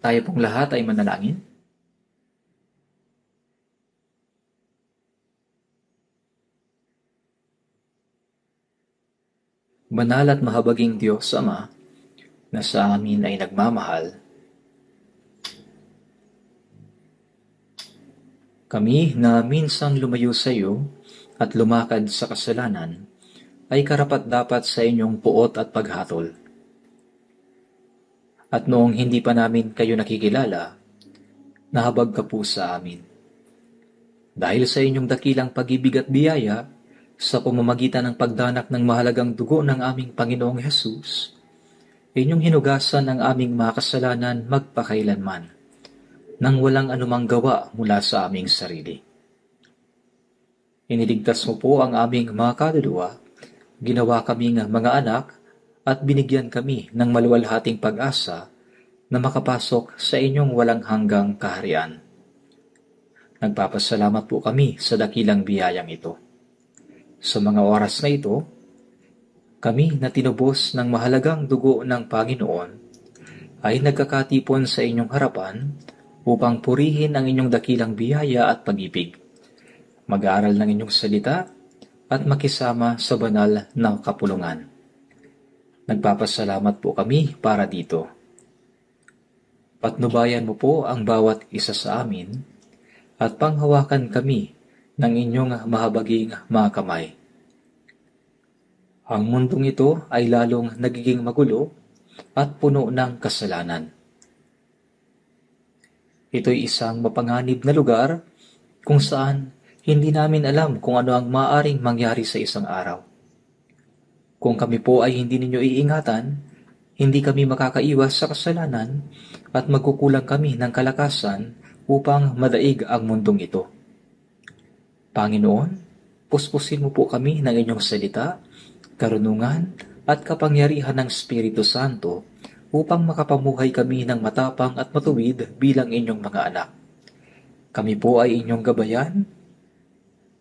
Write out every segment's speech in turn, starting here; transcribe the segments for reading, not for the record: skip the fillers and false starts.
Tayo pong lahat ay manalangin. Banal at mahabaging Diyos Ama, na sa amin ay nagmamahal, kami na minsang lumayo sa iyo at lumakad sa kasalanan, ay karapat-dapat sa inyong puot at paghatol. At noong hindi pa namin kayo nakikilala, nahabag ka po sa amin. Dahil sa inyong dakilang pag-ibig at biyaya, sa pamamagitan ng pagdanak ng mahalagang dugo ng aming Panginoong Hesus, inyong hinugasan ang aming mga kasalanan magpakailanman, nang walang anumang gawa mula sa aming sarili. Iniligtas mo po ang aming mga kaluluwa, ginawa kaming mga anak, at binigyan kami ng maluwalhating pag-asa na makapasok sa inyong walang hanggang kaharian. Nagpapasalamat po kami sa dakilang biyayang ito. Sa mga oras na ito, kami na tinubos ng mahalagang dugo ng Panginoon ay nagkakatipon sa inyong harapan upang purihin ang inyong dakilang biyaya at pag-ibig, mag-aaral ng inyong salita at makisama sa banal na kapulungan. Nagpapasalamat po kami para dito. Patnubayan mo po ang bawat isa sa amin at panghawakan kami ng inyong mahabaging mga kamay. Ang mundong ito ay lalong nagiging magulo at puno ng kasalanan. Ito'y isang mapanganib na lugar kung saan hindi namin alam kung ano ang maaaring mangyari sa isang araw. Kung kami po ay hindi ninyo iingatan, hindi kami makakaiwas sa kasalanan at magkukulang kami ng kalakasan upang madaig ang mundong ito. Panginoon, puspusin mo po kami ng inyong salita, karunungan at kapangyarihan ng Espiritu Santo upang makapamuhay kami ng matapang at matuwid bilang inyong mga anak. Kami po ay inyong gabayan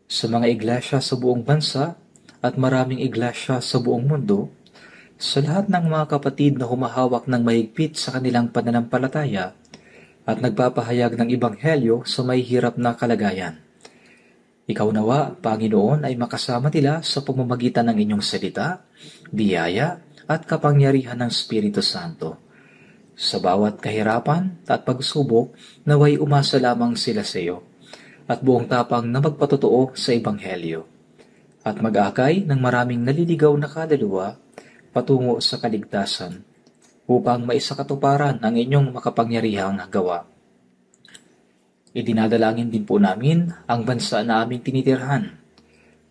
sa mga iglesia sa buong bansa at maraming iglesia sa buong mundo, sa lahat ng mga kapatid na humahawak ng mahigpit sa kanilang pananampalataya at nagpapahayag ng Ebanghelyo sa may hirap na kalagayan. Ikaw nawa, Panginoon, ay makasama nila sa pamamagitan ng inyong salita, biyaya, at kapangyarihan ng Espiritu Santo. Sa bawat kahirapan at pagsubok, naway umasa lamang sila sa iyo, at buong tapang na magpatotoo sa Ebanghelyo, at mag-akay ng maraming naliligaw na kaluluwa patungo sa kaligtasan, upang maisakatuparan ang inyong makapangyarihang gawa. Idinadalangin din po namin ang bansa na aming tinitirhan.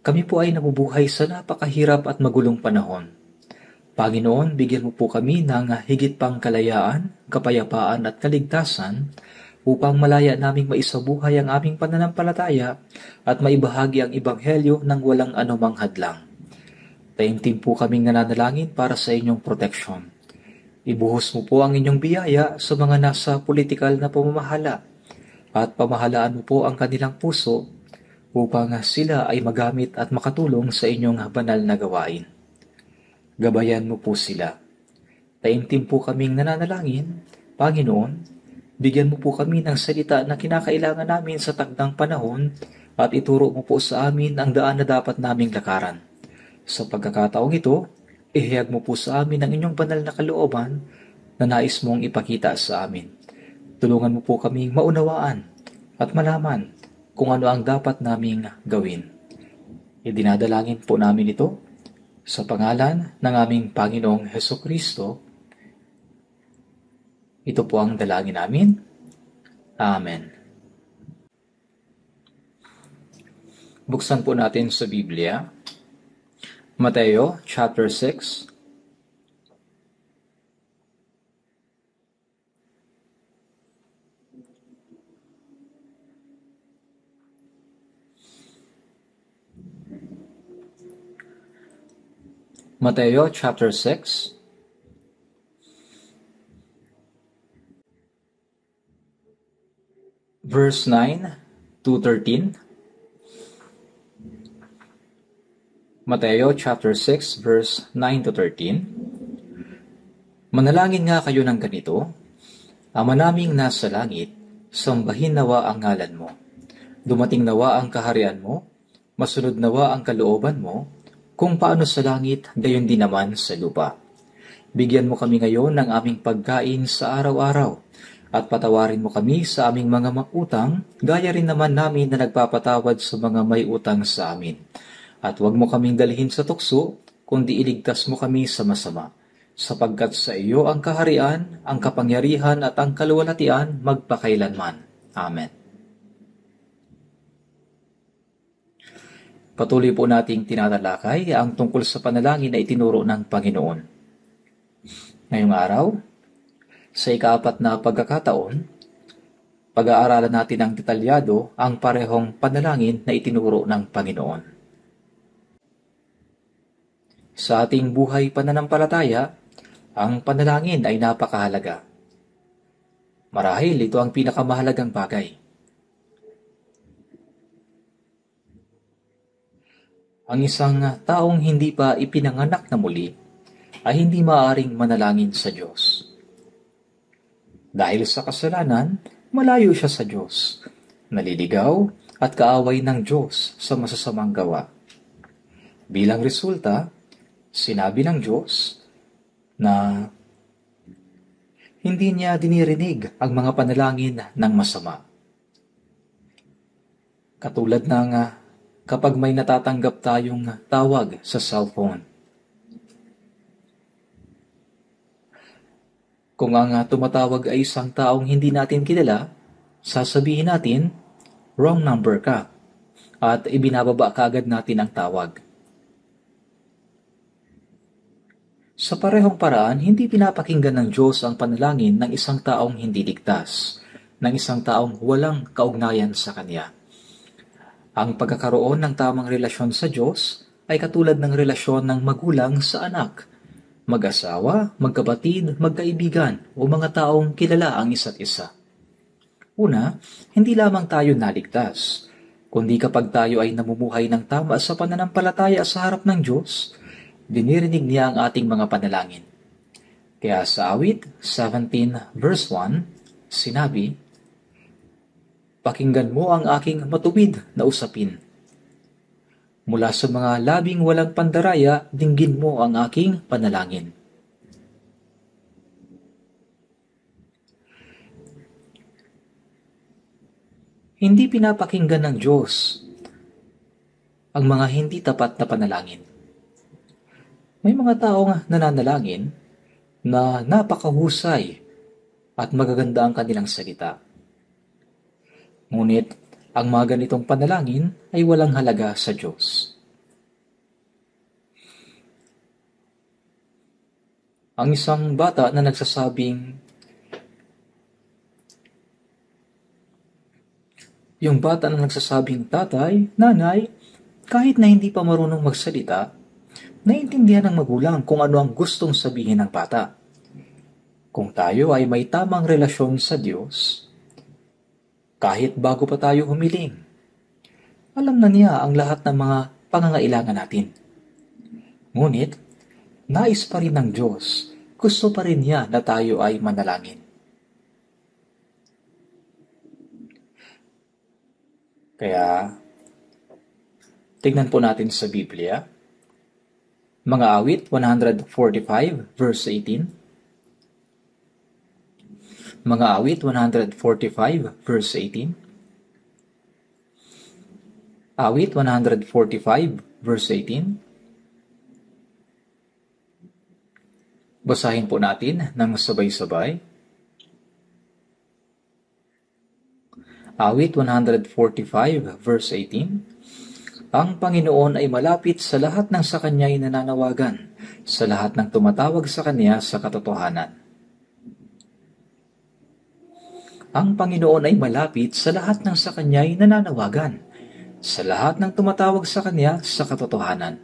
Kami po ay nabubuhay sa napakahirap at magulong panahon. Panginoon, bigyan mo po kami ng higit pang kalayaan, kapayapaan at kaligtasan upang malaya naming maisabuhay ang aming pananampalataya at maibahagi ang Ebanghelyo ng walang anumang hadlang. Taimtim po kaming nananalangin para sa inyong proteksyon. Ibuhos mo po ang inyong biyaya sa mga nasa politikal na pamamahala at pamahalaan mo po ang kanilang puso upang sila ay magamit at makatulong sa inyong banal na gawain. Gabayan mo po sila. Taimtim po kaming nananalangin, Panginoon, bigyan mo po kami ng salita na kinakailangan namin sa takdang panahon at ituro mo po sa amin ang daan na dapat naming lakaran. Sa pagkakataong ito, ihayag mo po sa amin ang inyong banal na kalooban na nais mong ipakita sa amin. Tulungan mo po kaming maunawaan at malaman kung ano ang dapat naming gawin. Idinadalangin po namin ito sa pangalan ng aming Panginoong Hesukristo. Ito po ang dalangin namin. Amen. Buksan po natin sa Biblia, Mateo chapter 6. Mateo chapter 6, verse 9 to 13. Mateo chapter 6, verse 9 to 13. Manalangin nga kayo ng ganito: Ama naming nasa langit, sambahin nawa ang ngalan mo. Dumating nawa ang kaharian mo, masunod nawa ang kalooban mo, kung paano sa langit, gayon din naman sa lupa. Bigyan mo kami ngayon ng aming pagkain sa araw-araw, at patawarin mo kami sa aming mga utang, gaya rin naman namin na nagpapatawad sa mga may utang sa amin. At huwag mo kaming dalhin sa tukso, kundi iligtas mo kami sa masama. Sapagkat sa iyo ang kaharian, ang kapangyarihan at ang kaluwalhatian magpakailanman. Amen. Patuloy po nating tinatalakay ang tungkol sa panalangin na itinuro ng Panginoon. Ngayong araw, sa ika-4 na pagkakataon, pag-aaralan natin ng detalyado ang parehong panalangin na itinuro ng Panginoon. Sa ating buhay pananampalataya, ang panalangin ay napakahalaga. Marahil ito ang pinakamahalagang bagay. Ang isang taong hindi pa ipinanganak na muli ay hindi maaaring manalangin sa Diyos. Dahil sa kasalanan, malayo siya sa Diyos, naliligaw at kaaway ng Diyos sa masasamang gawa. Bilang resulta, sinabi ng Diyos na hindi niya dinirinig ang mga panalangin ng masama. Katulad ng kapag may natatanggap tayong tawag sa cellphone. Kung ang tumatawag ay isang taong hindi natin kilala, sasabihin natin, wrong number ka, at ibinababa kaagad natin ang tawag. Sa parehong paraan, hindi pinapakinggan ng Diyos ang panalangin ng isang taong hindi ligtas, ng isang taong walang kaugnayan sa Kanya. Ang pagkakaroon ng tamang relasyon sa Diyos ay katulad ng relasyon ng magulang sa anak, mag-asawa, magkapatid, magkaibigan o mga taong kilala ang isa't isa. Una, hindi lamang tayo naligtas, kundi kapag tayo ay namumuhay ng tama sa pananampalataya sa harap ng Diyos, dinirinig niya ang ating mga panalangin. Kaya sa awit 17 verse 1, sinabi, "Pakinggan mo ang aking matuwid na usapin. Mula sa mga labing walang pandaraya, dinggin mo ang aking panalangin." Hindi pinapakinggan ng Diyos ang mga hindi tapat na panalangin. May mga taong nananalangin na napakahusay at magaganda ang kanilang salita. Ngunit, ang mga ganitong panalangin ay walang halaga sa Diyos. Ang isang bata na nagsasabing, "Tatay, nanay, kahit na hindi pa marunong magsalita, naiintindihan ng magulang kung ano ang gustong sabihin ng bata. Kung tayo ay may tamang relasyon sa Diyos, kahit bago pa tayo humiling, alam na niya ang lahat ng mga pangangailangan natin. Ngunit, nais pa rin ng Diyos, gusto pa rin niya na tayo ay manalangin. Kaya, tignan po natin sa Biblia, mga awit 145 verse 18. Mga awit 145 verse 18. Awit 145 verse 18. Basahin po natin ng sabay-sabay. Awit 145 verse 18. Ang Panginoon ay malapit sa lahat ng sa Kanya'y nananawagan, sa lahat ng tumatawag sa Kanya sa katotohanan. Ang Panginoon ay malapit sa lahat ng sa Kanya'y nananawagan, sa lahat ng tumatawag sa Kanya sa katotohanan.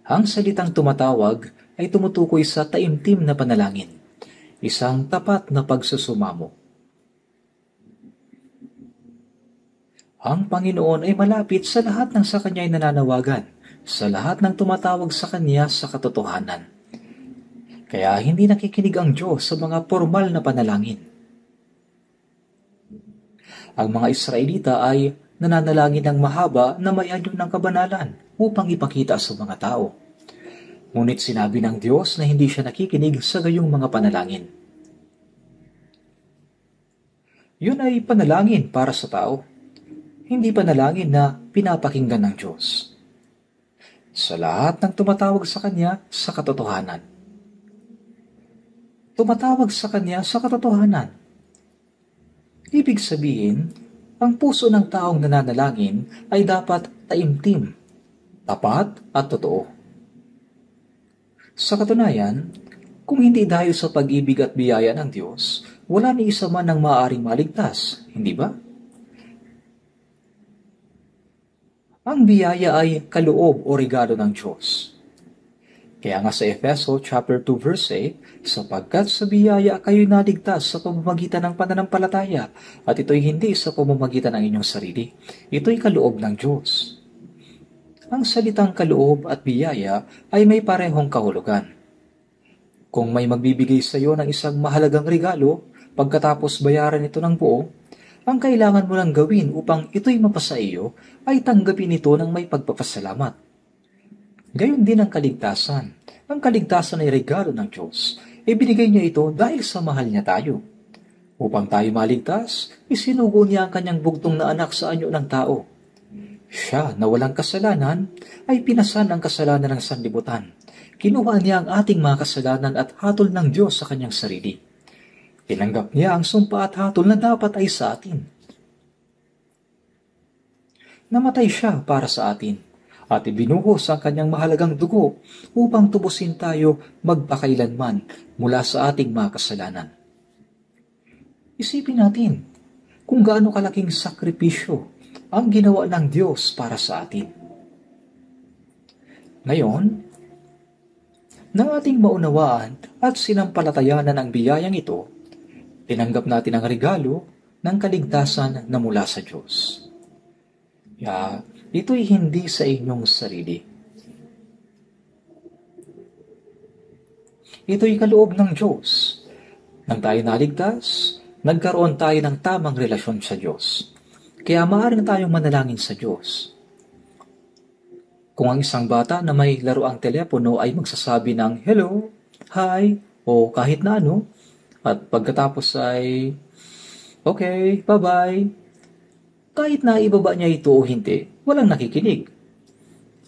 Ang salitang tumatawag ay tumutukoy sa taimtim na panalangin, isang tapat na pagsusumamo. Ang Panginoon ay malapit sa lahat ng sa Kanya'y nananawagan, sa lahat ng tumatawag sa Kanya sa katotohanan. Kaya hindi nakikinig ang Diyos sa mga formal na panalangin. Ang mga Israelita ay nananalangin ng mahaba na may anyo ng kabanalan upang ipakita sa mga tao. Ngunit sinabi ng Diyos na hindi siya nakikinig sa gayong mga panalangin. Yun ay panalangin para sa tao, hindi panalangin na pinapakinggan ng Diyos. Sa lahat ng tumatawag sa Kanya sa katotohanan. Tumatawag sa Kanya sa katotohanan. Ibig sabihin, ang puso ng taong nananalangin ay dapat taimtim, tapat at totoo. Sa katunayan, kung hindi dahil sa pag-ibig at biyaya ng Diyos, wala ni isa man ang maaaring maligtas, hindi ba? Ang biyaya ay kaloob o regalo ng Diyos. Kaya nga sa Efeso chapter 2 verse 8, sapagkat sa biyaya kayo'y naligtas sa pamamagitan ng pananampalataya, at ito'y hindi sa pamamagitan ng inyong sarili. Ito'y kaloob ng Diyos. Ang salitang kaloob at biyaya ay may parehong kahulugan. Kung may magbibigay sa iyo ng isang mahalagang regalo, pagkatapos bayaran ito ng buo, ang kailangan mo lang gawin upang ito'y mapasa iyo ay tanggapin ito ng may pagpapasalamat. Gayon din ang kaligtasan. Ang kaligtasan ay regalo ng Diyos. Ibinigay niya ito dahil sa mahal niya tayo. Upang tayo maligtas, isinugo niya ang kanyang bugtong na anak sa anyo ng tao. Siya na walang kasalanan ay pinasan ang kasalanan ng sanlibutan. Kinuha niya ang ating mga kasalanan at hatol ng Diyos sa kanyang sarili. Tinanggap niya ang sumpa at hatol na dapat ay sa atin. Namatay siya para sa atin at ibinuhos ang kanyang mahalagang dugo upang tubusin tayo magpakailanman mula sa ating mga kasalanan. Isipin natin kung gaano kalaking sakripisyo ang ginawa ng Diyos para sa atin. Ngayon, nang ating maunawaan at sinampalatayanan ang biyayang ito, tinanggap natin ang regalo ng kaligtasan na mula sa Diyos. Ito'y hindi sa inyong sarili. Ito'y kaloob ng Diyos. Nang tayo naligtas, nagkaroon tayo ng tamang relasyon sa Diyos. Kaya maaari na tayong manalangin sa Diyos. Kung ang isang bata na may laruang telepono ay magsasabi ng hello, hi, o kahit na ano, at pagkatapos ay okay, bye-bye, kahit na ibaba niya ito o hindi, walang nakikinig.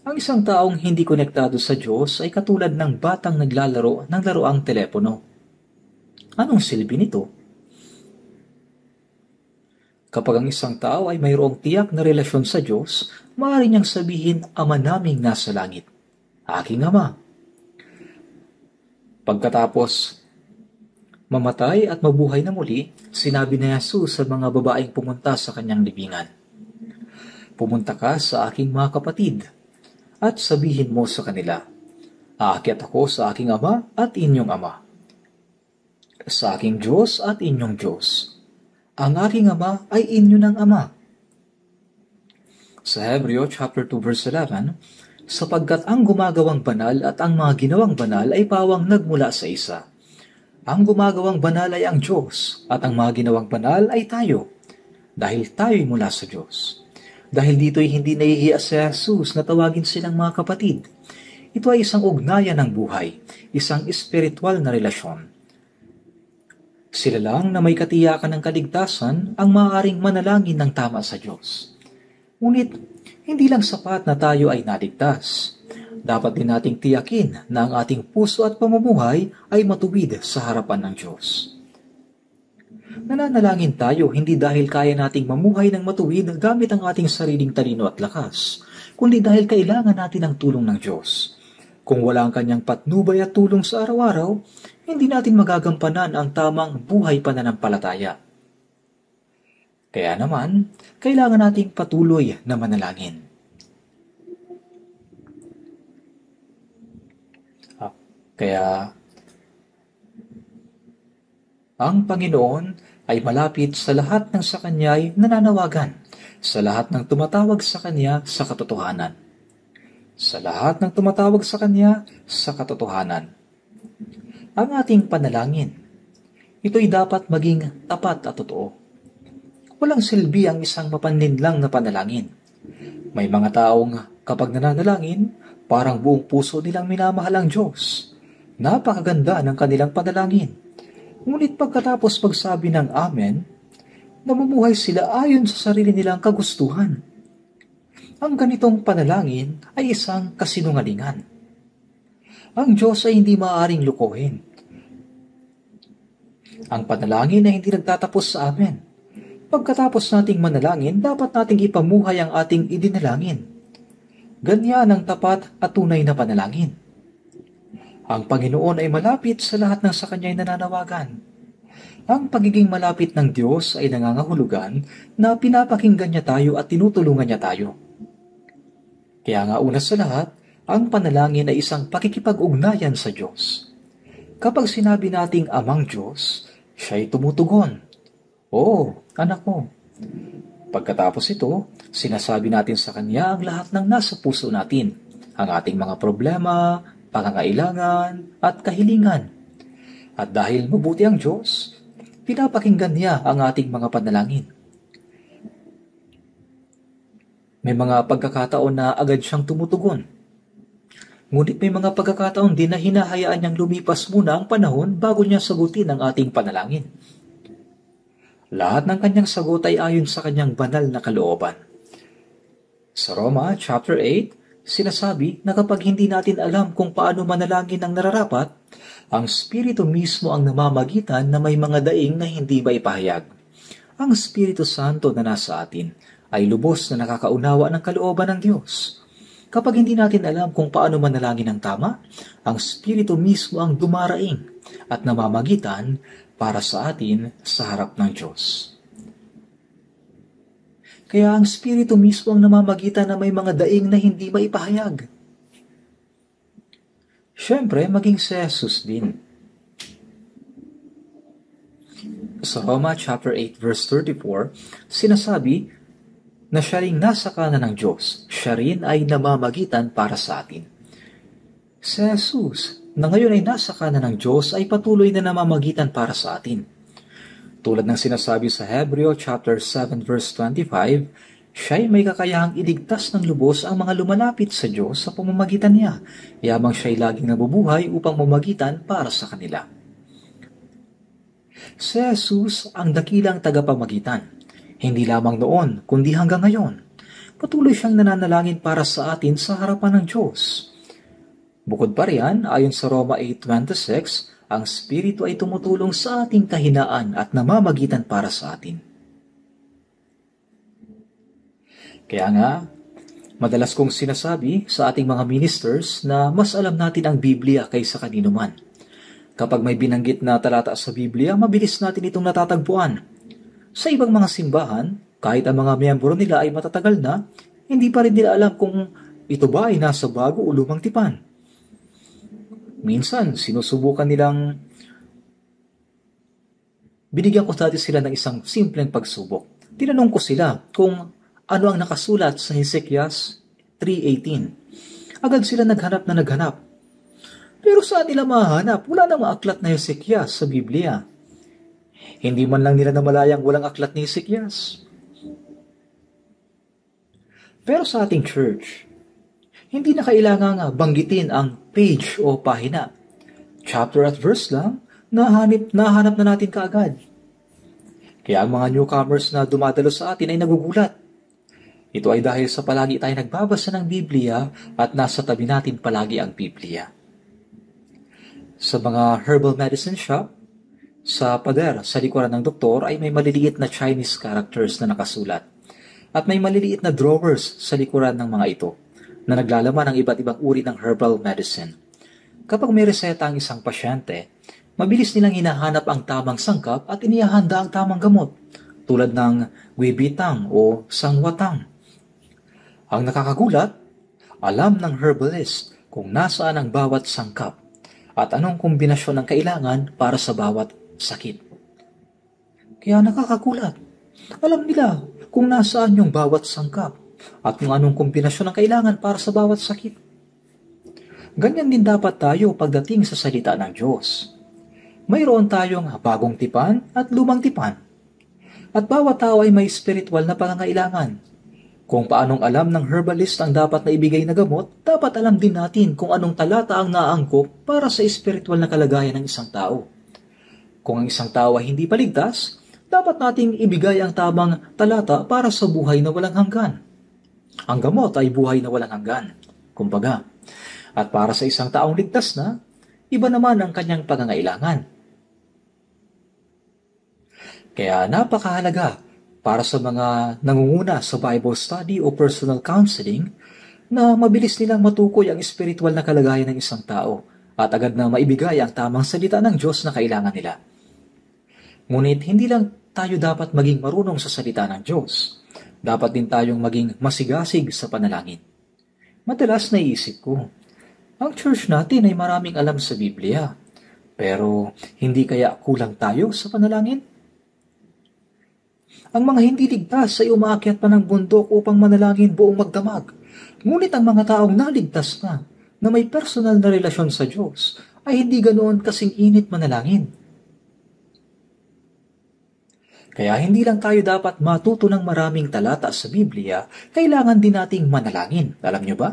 Ang isang taong hindi konektado sa Diyos ay katulad ng batang naglalaro ng laruang telepono. Anong silbi nito? Kapag ang isang tao ay mayroong tiyak na relasyon sa Diyos, maaari niyang sabihin, Ama naming nasa langit, aking Ama. Pagkatapos mamatay at mabuhay na muli, sinabi ni Jesus sa mga babaeng pumunta sa kanyang libingan, pumunta ka sa aking mga kapatid at sabihin mo sa kanila, aakyat ako sa aking Ama at inyong Ama, sa aking Diyos at inyong Diyos. Ang aking Ama ay inyo ng Ama. Sa Hebreo chapter 2 verse 11, sapagkat ang gumagawang banal at ang mga ginawang banal ay pawang nagmula sa isa. Ang gumagawang banal ay ang Diyos at ang mga ginawang banal ay tayo, dahil tayo'y mula sa Diyos. Dahil dito'y hindi nahihiya si Jesus na tawagin silang mga kapatid. Ito ay isang ugnayan ng buhay, isang espiritual na relasyon. Sila lang na may katiyakan ng kaligtasan ang maaaring manalangin ng tama sa Diyos. Ngunit, hindi lang sapat na tayo ay naligtas. Dapat din nating tiyakin na ang ating puso at pamumuhay ay matuwid sa harapan ng Diyos. Nananalangin tayo hindi dahil kaya nating mamuhay ng matuwid gamit ang ating sariling talino at lakas, kundi dahil kailangan natin ang tulong ng Diyos. Kung wala ang kanyang patnubay at tulong sa araw-araw, hindi natin magagampanan ang tamang buhay pananampalataya. Kaya naman, kailangan nating patuloy na manalangin. Kaya, ang Panginoon ay malapit sa lahat ng sa Kanya ay nananawagan, sa lahat ng tumatawag sa Kanya sa katotohanan. Sa lahat ng tumatawag sa Kanya sa katotohanan. Ang ating panalangin, ito'y dapat maging tapat at totoo. Walang silbi ang isang mapanlinlang na panalangin. May mga taong kapag nananalangin, parang buong puso nilang minamahal ang Diyos. Napakaganda ng kanilang panalangin. Ngunit pagkatapos pagsabi ng Amen, namumuhay sila ayon sa sarili nilang kagustuhan. Ang ganitong panalangin ay isang kasinungalingan. Ang Diyos ay hindi maaaring lukuhin. Ang panalangin ay hindi nagtatapos sa Amen. Pagkatapos nating manalangin, dapat nating ipamuhay ang ating idinalangin. Ganyan ang tapat at tunay na panalangin. Ang Panginoon ay malapit sa lahat ng sa Kanya'y nananawagan. Ang pagiging malapit ng Diyos ay nangangahulugan na pinapakinggan niya tayo at tinutulungan niya tayo. Kaya nga una sa lahat, ang panalangin ay isang pakikipag-ugnayan sa Diyos. Kapag sinabi nating Amang Diyos, siya'y tumutugon. Oo, anak ko. Pagkatapos ito, sinasabi natin sa Kanya ang lahat ng nasa puso natin, ang ating mga problema, pangangailangan, at kahilingan. At dahil mabuti ang Diyos, pinapakinggan niya ang ating mga panalangin. May mga pagkakataon na agad siyang tumutugon. Ngunit may mga pagkakataon din na hinahayaan niyang lumipas muna ang panahon bago niya sagutin ang ating panalangin. Lahat ng kanyang sagot ay ayon sa kanyang banal na kalooban. Sa Roma chapter 8, sinasabi na kapag hindi natin alam kung paano manalangin ang nararapat, ang Espiritu mismo ang namamagitan na may mga daing na hindi maipahayag. Ang Espiritu Santo na nasa atin ay lubos na nakakaunawa ng kalooban ng Diyos. Kapag hindi natin alam kung paano manalangin ng tama, ang Espiritu mismo ang dumaraing at namamagitan para sa atin sa harap ng Diyos. Kaya ang Espiritu mismo ang namamagitan na may mga daing na hindi maipahayag. Siyempre, maging si Jesus din. Sa Roma chapter 8 verse 34, sinasabi na siya rin nasa kanan ng Diyos, siya rin ay namamagitan para sa atin. Si Jesus, na ngayon ay nasa kanan ng Diyos, ay patuloy na namamagitan para sa atin. Tulad ng sinasabi sa Hebreo chapter 7 verse 25, siya ay may kakayahang iligtas ng lubos ang mga lumalapit sa Diyos sa pamamagitan niya, yamang siya ay laging nabubuhay upang mamagitan para sa kanila. Si Jesus ang dakilang tagapamagitan. Hindi lamang noon, kundi hanggang ngayon. Patuloy siyang nananalangin para sa atin sa harapan ng Diyos. Bukod pa riyan, ayon sa Roma 8:26, ang Espiritu ay tumutulong sa ating kahinaan at namamagitan para sa atin. Kaya nga, madalas kong sinasabi sa ating mga ministers na mas alam natin ang Biblia kaysa kanino man. Kapag may binanggit na talata sa Biblia, mabilis natin itong natatagpuan. Sa ibang mga simbahan, kahit ang mga miyembro nila ay matatagal na, hindi pa rin nila alam kung ito ba ay nasa bago o lumang tipan. Minsan, sinusubukan nilang binigyan ko dati sila ng isang simpleng pagsubok. Tinanong ko sila kung ano ang nakasulat sa Hezekias 3:18. Agad sila naghanap. Pero saan nila mahanap? Wala namang aklat na Hezekias sa Biblia. Hindi man lang nila namalayang walang aklat ni Hezekias. Pero sa ating church, hindi na kailangan banggitin ang page o pahina. Chapter at verse lang, nahanap na natin kaagad. Kaya ang mga newcomers na dumadalo sa atin ay nagugulat. Ito ay dahil sa palagi tayo nagbabasa ng Biblia at nasa tabi natin palagi ang Biblia. Sa mga herbal medicine shop, sa pader, sa likuran ng doktor ay may maliliit na Chinese characters na nakasulat. At may maliliit na drawers sa likuran ng mga ito na naglalaman ng iba't ibang uri ng herbal medicine. Kapag may reseta ang isang pasyente, mabilis nilang hinahanap ang tamang sangkap at inihahanda ang tamang gamot, tulad ng guibitang o sangwatang. Ang nakakagulat, alam ng herbalist kung nasaan ang bawat sangkap at anong kombinasyon ng kailangan para sa bawat sakit. Kaya nakakagulat. Alam nila kung nasaan yung bawat sangkap at kung anong kombinasyon ng kailangan para sa bawat sakit. Ganyan din dapat tayo pagdating sa salita ng Diyos. Mayroon tayong bagong tipan at lumang tipan. At bawat tao ay may spiritual na pangangailangan. Kung paanong alam ng herbalist ang dapat na ibigay na gamot, dapat alam din natin kung anong talata ang naangkop para sa spiritual na kalagayan ng isang tao. Kung ang isang tao ay hindi paligtas, dapat nating ibigay ang tamang talata para sa buhay na walang hanggan. Ang gamot ay buhay na walang hanggan, kumbaga. At para sa isang taong ligtas na, iba naman ang kanyang pangangailangan. Kaya napakahalaga para sa mga nangunguna sa Bible study o personal counseling na mabilis nilang matukoy ang spiritual na kalagayan ng isang tao at agad na maibigay ang tamang salita ng Diyos na kailangan nila. Ngunit hindi lang tayo dapat maging marunong sa salita ng Diyos. Dapat din tayong maging masigasig sa panalangin. Madalas naisip ko, ang church natin ay maraming alam sa Biblia, pero hindi kaya kulang tayo sa panalangin? Ang mga hindi ligtas ay umaakyat pa ng bundok upang manalangin buong magdamag. Ngunit ang mga taong naligtas na may personal na relasyon sa Diyos, ay hindi ganoon kasing init manalangin. Kaya hindi lang tayo dapat matuto ng maraming talata sa Biblia, kailangan din nating manalangin. Alam nyo ba?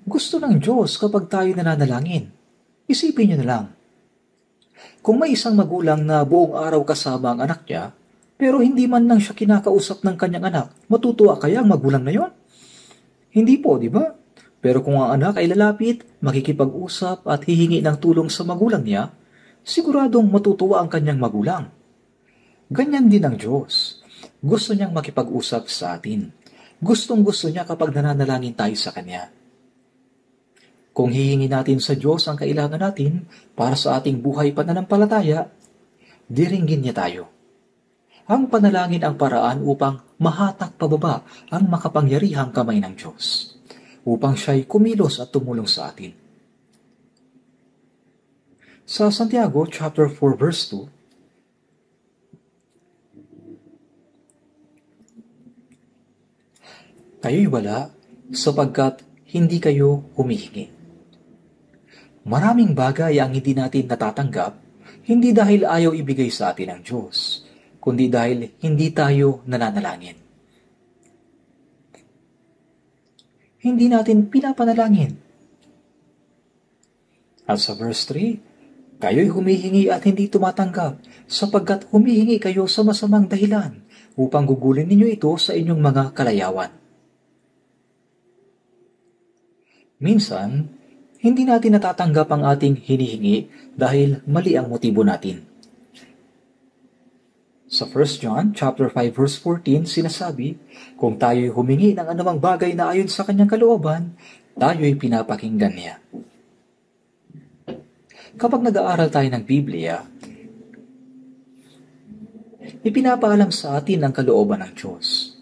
Gusto ng Diyos kapag tayo nananalangin. Isipin nyo na lang. Kung may isang magulang na buong araw kasama ang anak niya, pero hindi man lang siya kinakausap ng kanyang anak, matutuwa kaya ang magulang na yon? Hindi po, di ba? Pero kung ang anak ay lalapit, makikipag-usap at hihingi ng tulong sa magulang niya, siguradong matutuwa ang kanyang magulang. Ganyan din ang Diyos. Gusto niyang makipag-usap sa atin. Gustong-gusto niya kapag nananalangin tayo sa Kanya. Kung hihingi natin sa Diyos ang kailangan natin para sa ating buhay pananampalataya, diringgin niya tayo. Ang panalangin ang paraan upang mahatak pababa ang makapangyarihang kamay ng Diyos, upang siya'y kumilos at tumulong sa atin. Sa Santiago chapter 4 verse 2, kayo'y wala sapagkat hindi kayo humihingi. Maraming bagay ang hindi natin natatanggap, hindi dahil ayaw ibigay sa atin ng Diyos, kundi dahil hindi tayo nananalangin. Hindi natin pinapanalangin. At sa verse 3, kayo'y humihingi at hindi tumatanggap, sapagkat humihingi kayo sa masamang dahilan, upang gugulin ninyo ito sa inyong mga kalayawan. Minsan, hindi natin natatanggap ang ating hinihingi dahil mali ang motibo natin. Sa 1 John chapter 5 verse 14, sinasabi, kung tayo'y humingi ng anumang bagay na ayon sa kanyang kalooban, tayo'y pinapakinggan niya. Kapag nag-aaral tayo ng Biblia, ipinapaalam sa atin ang kalooban ng Diyos.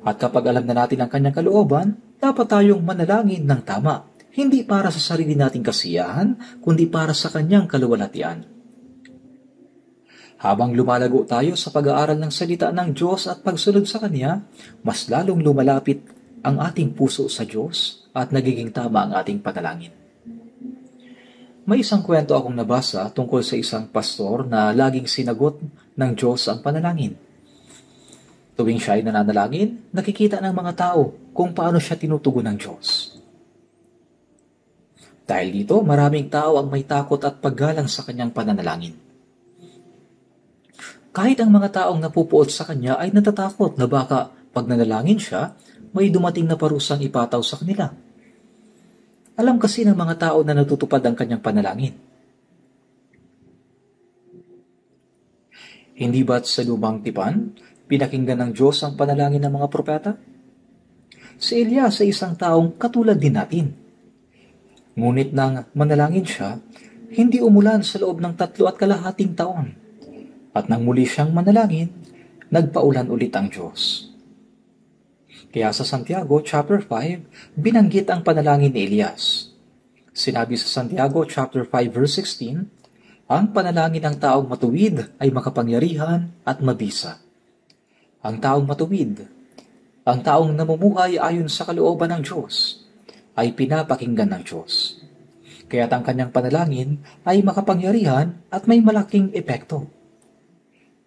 At kapag alam na natin ang kanyang kalooban, dapat tayong manalangin ng tama, hindi para sa sarili nating kasiyahan, kundi para sa kanyang kaluwalhatian. Habang lumalago tayo sa pag-aaral ng salita ng Diyos at pagsunod sa Kanya, mas lalong lumalapit ang ating puso sa Diyos at nagiging tama ang ating panalangin. May isang kwento akong nabasa tungkol sa isang pastor na laging sinagot ng Diyos ang panalangin. Tuwing siya ay nananalangin, nakikita ng mga tao kung paano siya tinutugon ng Diyos. Dahil dito, maraming tao ang may takot at paggalang sa kanyang pananalangin. Kahit ang mga taong napupuot sa kanya ay natatakot na baka pag nanalangin siya, may dumating na parusang ipataw sa kanila. Alam kasi ng mga tao na natutupad ang kanyang panalangin. Hindi ba't sa lumang tipan, pinakinggan ng Diyos ang panalangin ng mga propeta? Si Elias ay isang taong katulad din natin. Ngunit nang manalangin siya, hindi umulan sa loob ng 3.5 taon. At nang muli siyang manalangin, nagpaulan ulit ang Diyos. Kaya sa Santiago chapter 5, binanggit ang panalangin ni Elias. Sinabi sa Santiago chapter 5 verse 16, ang panalangin ng taong matuwid ay makapangyarihan at mabisa. Ang taong matuwid, ang taong namumuhay ayon sa kalooban ng Diyos, ay pinapakinggan ng Diyos. Kaya't ang kanyang panalangin ay makapangyarihan at may malaking epekto.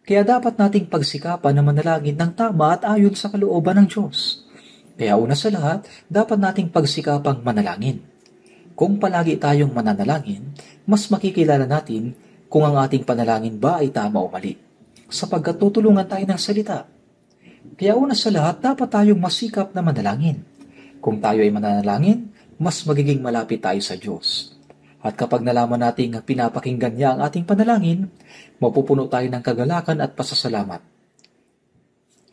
Kaya dapat nating pagsikapan na manalangin ng tama at ayon sa kalooban ng Diyos. Kaya una sa lahat, dapat nating pagsikapang manalangin. Kung palagi tayong mananalangin, mas makikilala natin kung ang ating panalangin ba ay tama o mali, sapagkat tutulungan tayo ng salita. Kaya una sa lahat, dapat tayong masikap na manalangin. Kung tayo ay mananalangin, mas magiging malapit tayo sa Diyos. At kapag nalaman nating pinapakinggan niya ang ating panalangin, mapupuno tayo ng kagalakan at pasasalamat.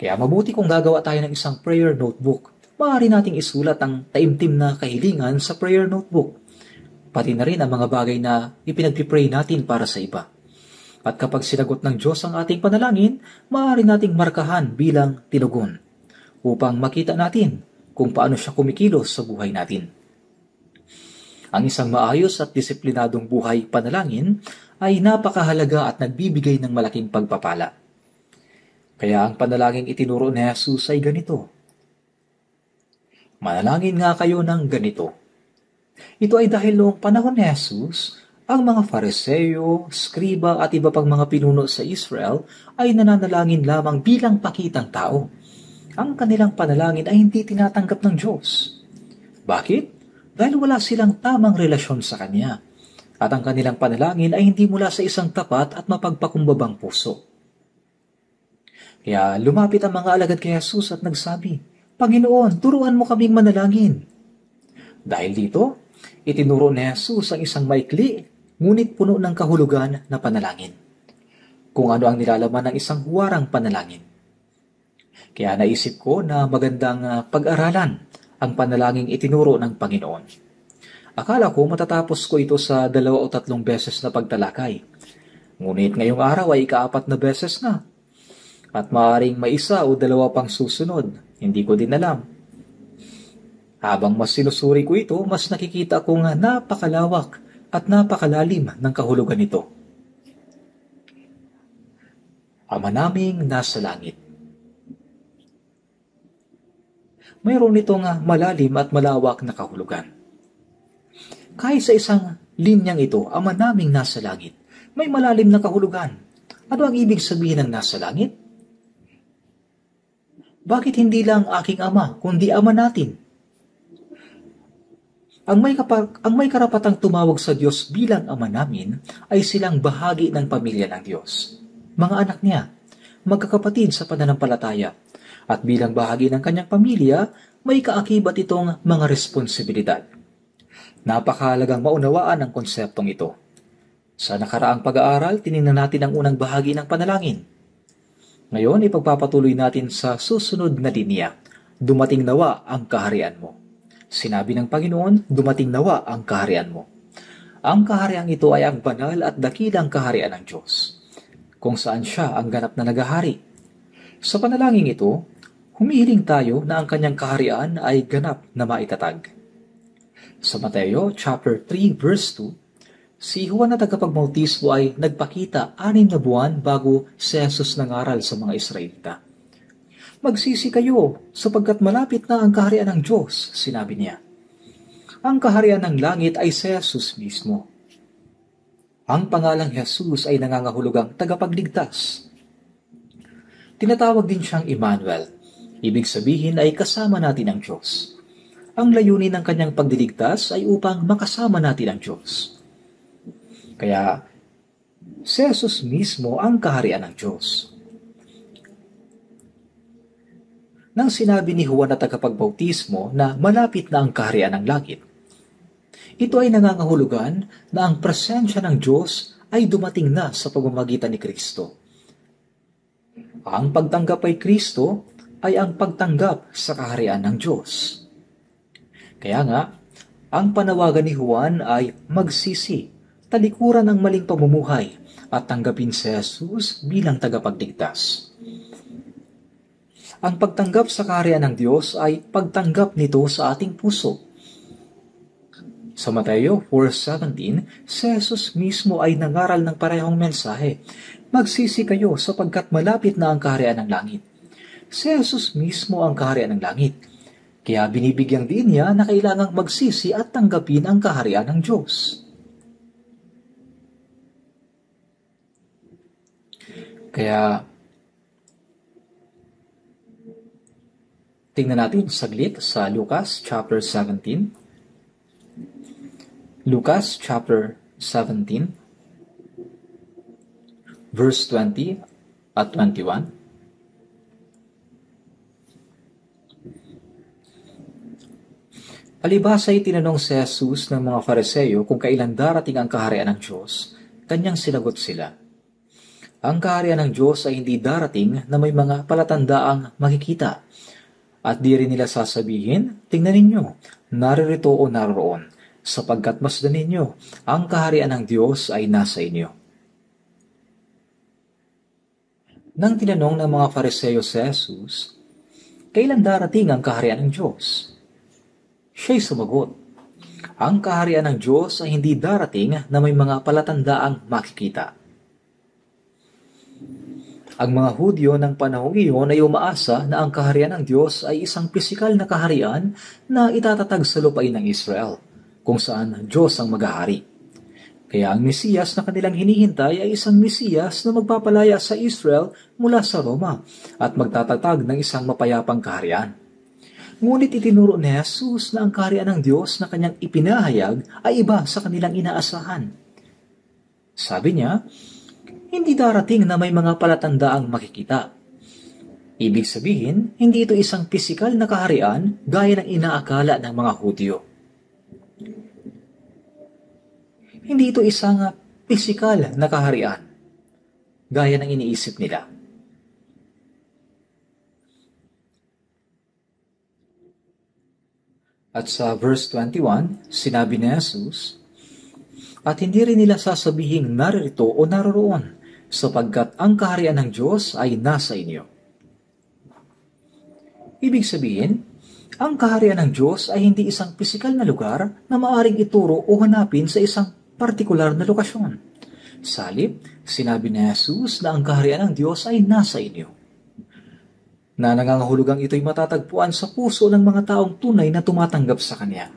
Kaya mabuti kung gagawa tayo ng isang prayer notebook. Maaari nating isulat ang taimtim na kahilingan sa prayer notebook, pati na rin ang mga bagay na ipinagpipray natin para sa iba. At kapag sinagot ng Diyos ang ating panalangin, maaari nating markahan bilang tinugon, upang makita natin kung paano siya kumikilos sa buhay natin. Ang isang maayos at disiplinadong buhay panalangin ay napakahalaga at nagbibigay ng malaking pagpapala. Kaya ang panalangin itinuro ni Jesus ay ganito: manalangin nga kayo ng ganito. Ito ay dahil noong panahon ni Jesus, ang mga Fariseo, Skriba at iba pang mga pinuno sa Israel ay nananalangin lamang bilang pakitang tao. Ang kanilang panalangin ay hindi tinatanggap ng Diyos. Bakit? Dahil wala silang tamang relasyon sa Kanya. At ang kanilang panalangin ay hindi mula sa isang tapat at mapagpakumbabang puso. Kaya lumapit ang mga alagad kay Jesus at nagsabi, Panginoon, turuan mo kaming manalangin. Dahil dito, itinuro ni Jesus ang isang maikli, ngunit puno ng kahulugan na panalangin. Kung ano ang nilalaman ng isang huwarang panalangin. Kaya naisip ko na magandang pag-aralan ang panalangin itinuro ng Panginoon. Akala ko matatapos ko ito sa 2 o 3 beses na pagtalakay. Ngunit ngayong araw ay ika-4 na beses na. At maaaring may 1 o 2 pang susunod. Hindi ko din alam. Habang mas sinusuri ko ito, mas nakikita kong napakalawak at napakalalim ng kahulugan nito. Ama naming nasa langit. Mayroon nitong malalim at malawak na kahulugan. Kahit sa isang linyang ito, Ama naming nasa langit, may malalim na kahulugan. Ano ang ibig sabihin ng nasa langit? Bakit hindi lang aking ama, kundi ama natin? Ang may karapatang tumawag sa Diyos bilang ama namin ay silang bahagi ng pamilya ng Diyos. Mga anak niya, magkakapatid sa pananampalataya, at bilang bahagi ng kanyang pamilya, may kaakibat itong mga responsibilidad. Napakahalagang maunawaan ang konseptong ito. Sa nakaraang pag-aaral, tinignan natin ang unang bahagi ng panalangin. Ngayon, ipagpapatuloy natin sa susunod na linya, dumating nawa ang kaharian mo. Sinabi ng Panginoon, dumating nawa ang kaharian mo. Ang kaharian ito ay ang banal at dakilang kaharian ng Diyos, kung saan siya ang ganap na nagahari. Sa panalangin ito, humihiling tayo na ang kanyang kaharian ay ganap na maitatag. Sa Mateo chapter 3 verse 2, si Juan na tagapagbautismo ay nagpakita 6 na buwan bago si Jesus nangaral sa mga Israelita. Magsisi kayo sapagkat malapit na ang kaharian ng Diyos, sinabi niya. Ang kaharian ng langit ay si Jesus mismo. Ang pangalang Jesus ay nangangahulugang tagapagligtas. Tinatawag din siyang Emmanuel. Ibig sabihin ay kasama natin ang Diyos. Ang layunin ng kanyang pagdiligtas ay upang makasama natin ang Diyos. Kaya, si Jesus mismo ang kaharian ng Diyos. Nang sinabi ni Juan na tagapagbautismo na malapit na ang kaharian ng langit, ito ay nangangahulugan na ang presensya ng Diyos ay dumating na sa pamamagitan ni Kristo. Ang pagtanggap kay Kristo ay ang pagtanggap sa kaharian ng Diyos. Kaya nga, ang panawagan ni Juan ay magsisi, talikuran ang maling pamumuhay at tanggapin si Jesus bilang tagapagligtas. Ang pagtanggap sa kaharian ng Diyos ay pagtanggap nito sa ating puso. Sa Mateo 4:17, si Jesus mismo ay nangaral ng parehong mensahe, magsisi kayo sapagkat malapit na ang kaharian ng langit. Si Jesus mismo ang kaharian ng langit. Kaya binibigyang din niya na kailangang magsisi at tanggapin ang kaharian ng Diyos. Kaya, tingnan natin saglit sa Lucas chapter 17. Lucas chapter 17, verse 20 at 21. Palibhasa'y tinanong si Jesus ng mga Fariseo kung kailan darating ang kaharian ng Diyos. Kanyang sinagot sila, ang kaharian ng Diyos ay hindi darating na may mga palatandaang makikita. At di rin nila sasabihin, tingnan ninyo, naririto o naroon, sapagkat masdan ninyo, ang kaharian ng Diyos ay nasa inyo. Nang tinanong ng mga Fariseo si Jesus, kailan darating ang kaharian ng Diyos? Siya'y sumagot, ang kaharian ng Diyos ay hindi darating na may mga palatandaang makikita. Ang mga Hudyo ng panahong iyon ay umaasa na ang kaharian ng Diyos ay isang pisikal na kaharian na itatatag sa lupain ng Israel, kung saan Diyos ang maghahari. Kaya ang Mesiyas na kanilang hinihintay ay isang Mesiyas na magpapalaya sa Israel mula sa Roma at magtatatag ng isang mapayapang kaharian. Ngunit itinuro ni Jesus na ang kaharian ng Diyos na kanyang ipinahayag ay iba sa kanilang inaasahan. Sabi niya, hindi darating na may mga palatandaang makikita. Ibig sabihin, hindi ito isang pisikal na kaharian gaya ng inaakala ng mga Hudyo. Hindi ito isang pisikal na kaharian gaya ng iniisip nila. At sa verse 21, sinabi ni Jesus, at hindi rin nila sasabihing naririto o naroroon, sapagkat ang kaharian ng Diyos ay nasa inyo. Ibig sabihin, ang kaharian ng Diyos ay hindi isang pisikal na lugar na maaring ituro o hanapin sa isang partikular na lokasyon. Salip, sinabi ni Jesus na ang kaharian ng Diyos ay nasa inyo. Na nangangahulugang ito'y matatagpuan sa puso ng mga taong tunay na tumatanggap sa Kanya.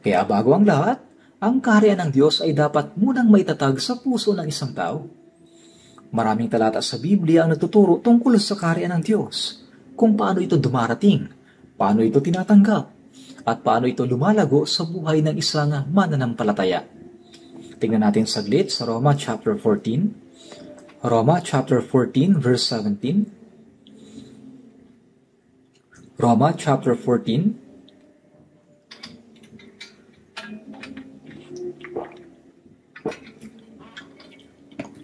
Kaya bago ang lahat, ang kaharian ng Diyos ay dapat munang maitatag sa puso ng isang tao. Maraming talata sa Biblia ang nagtuturo tungkol sa kaharian ng Diyos, kung paano ito dumarating, paano ito tinatanggap, at paano ito lumalago sa buhay ng isang mananampalataya. Tingnan natin saglit sa Roma chapter 14. Roma chapter 14 verse 17. Roma chapter 14,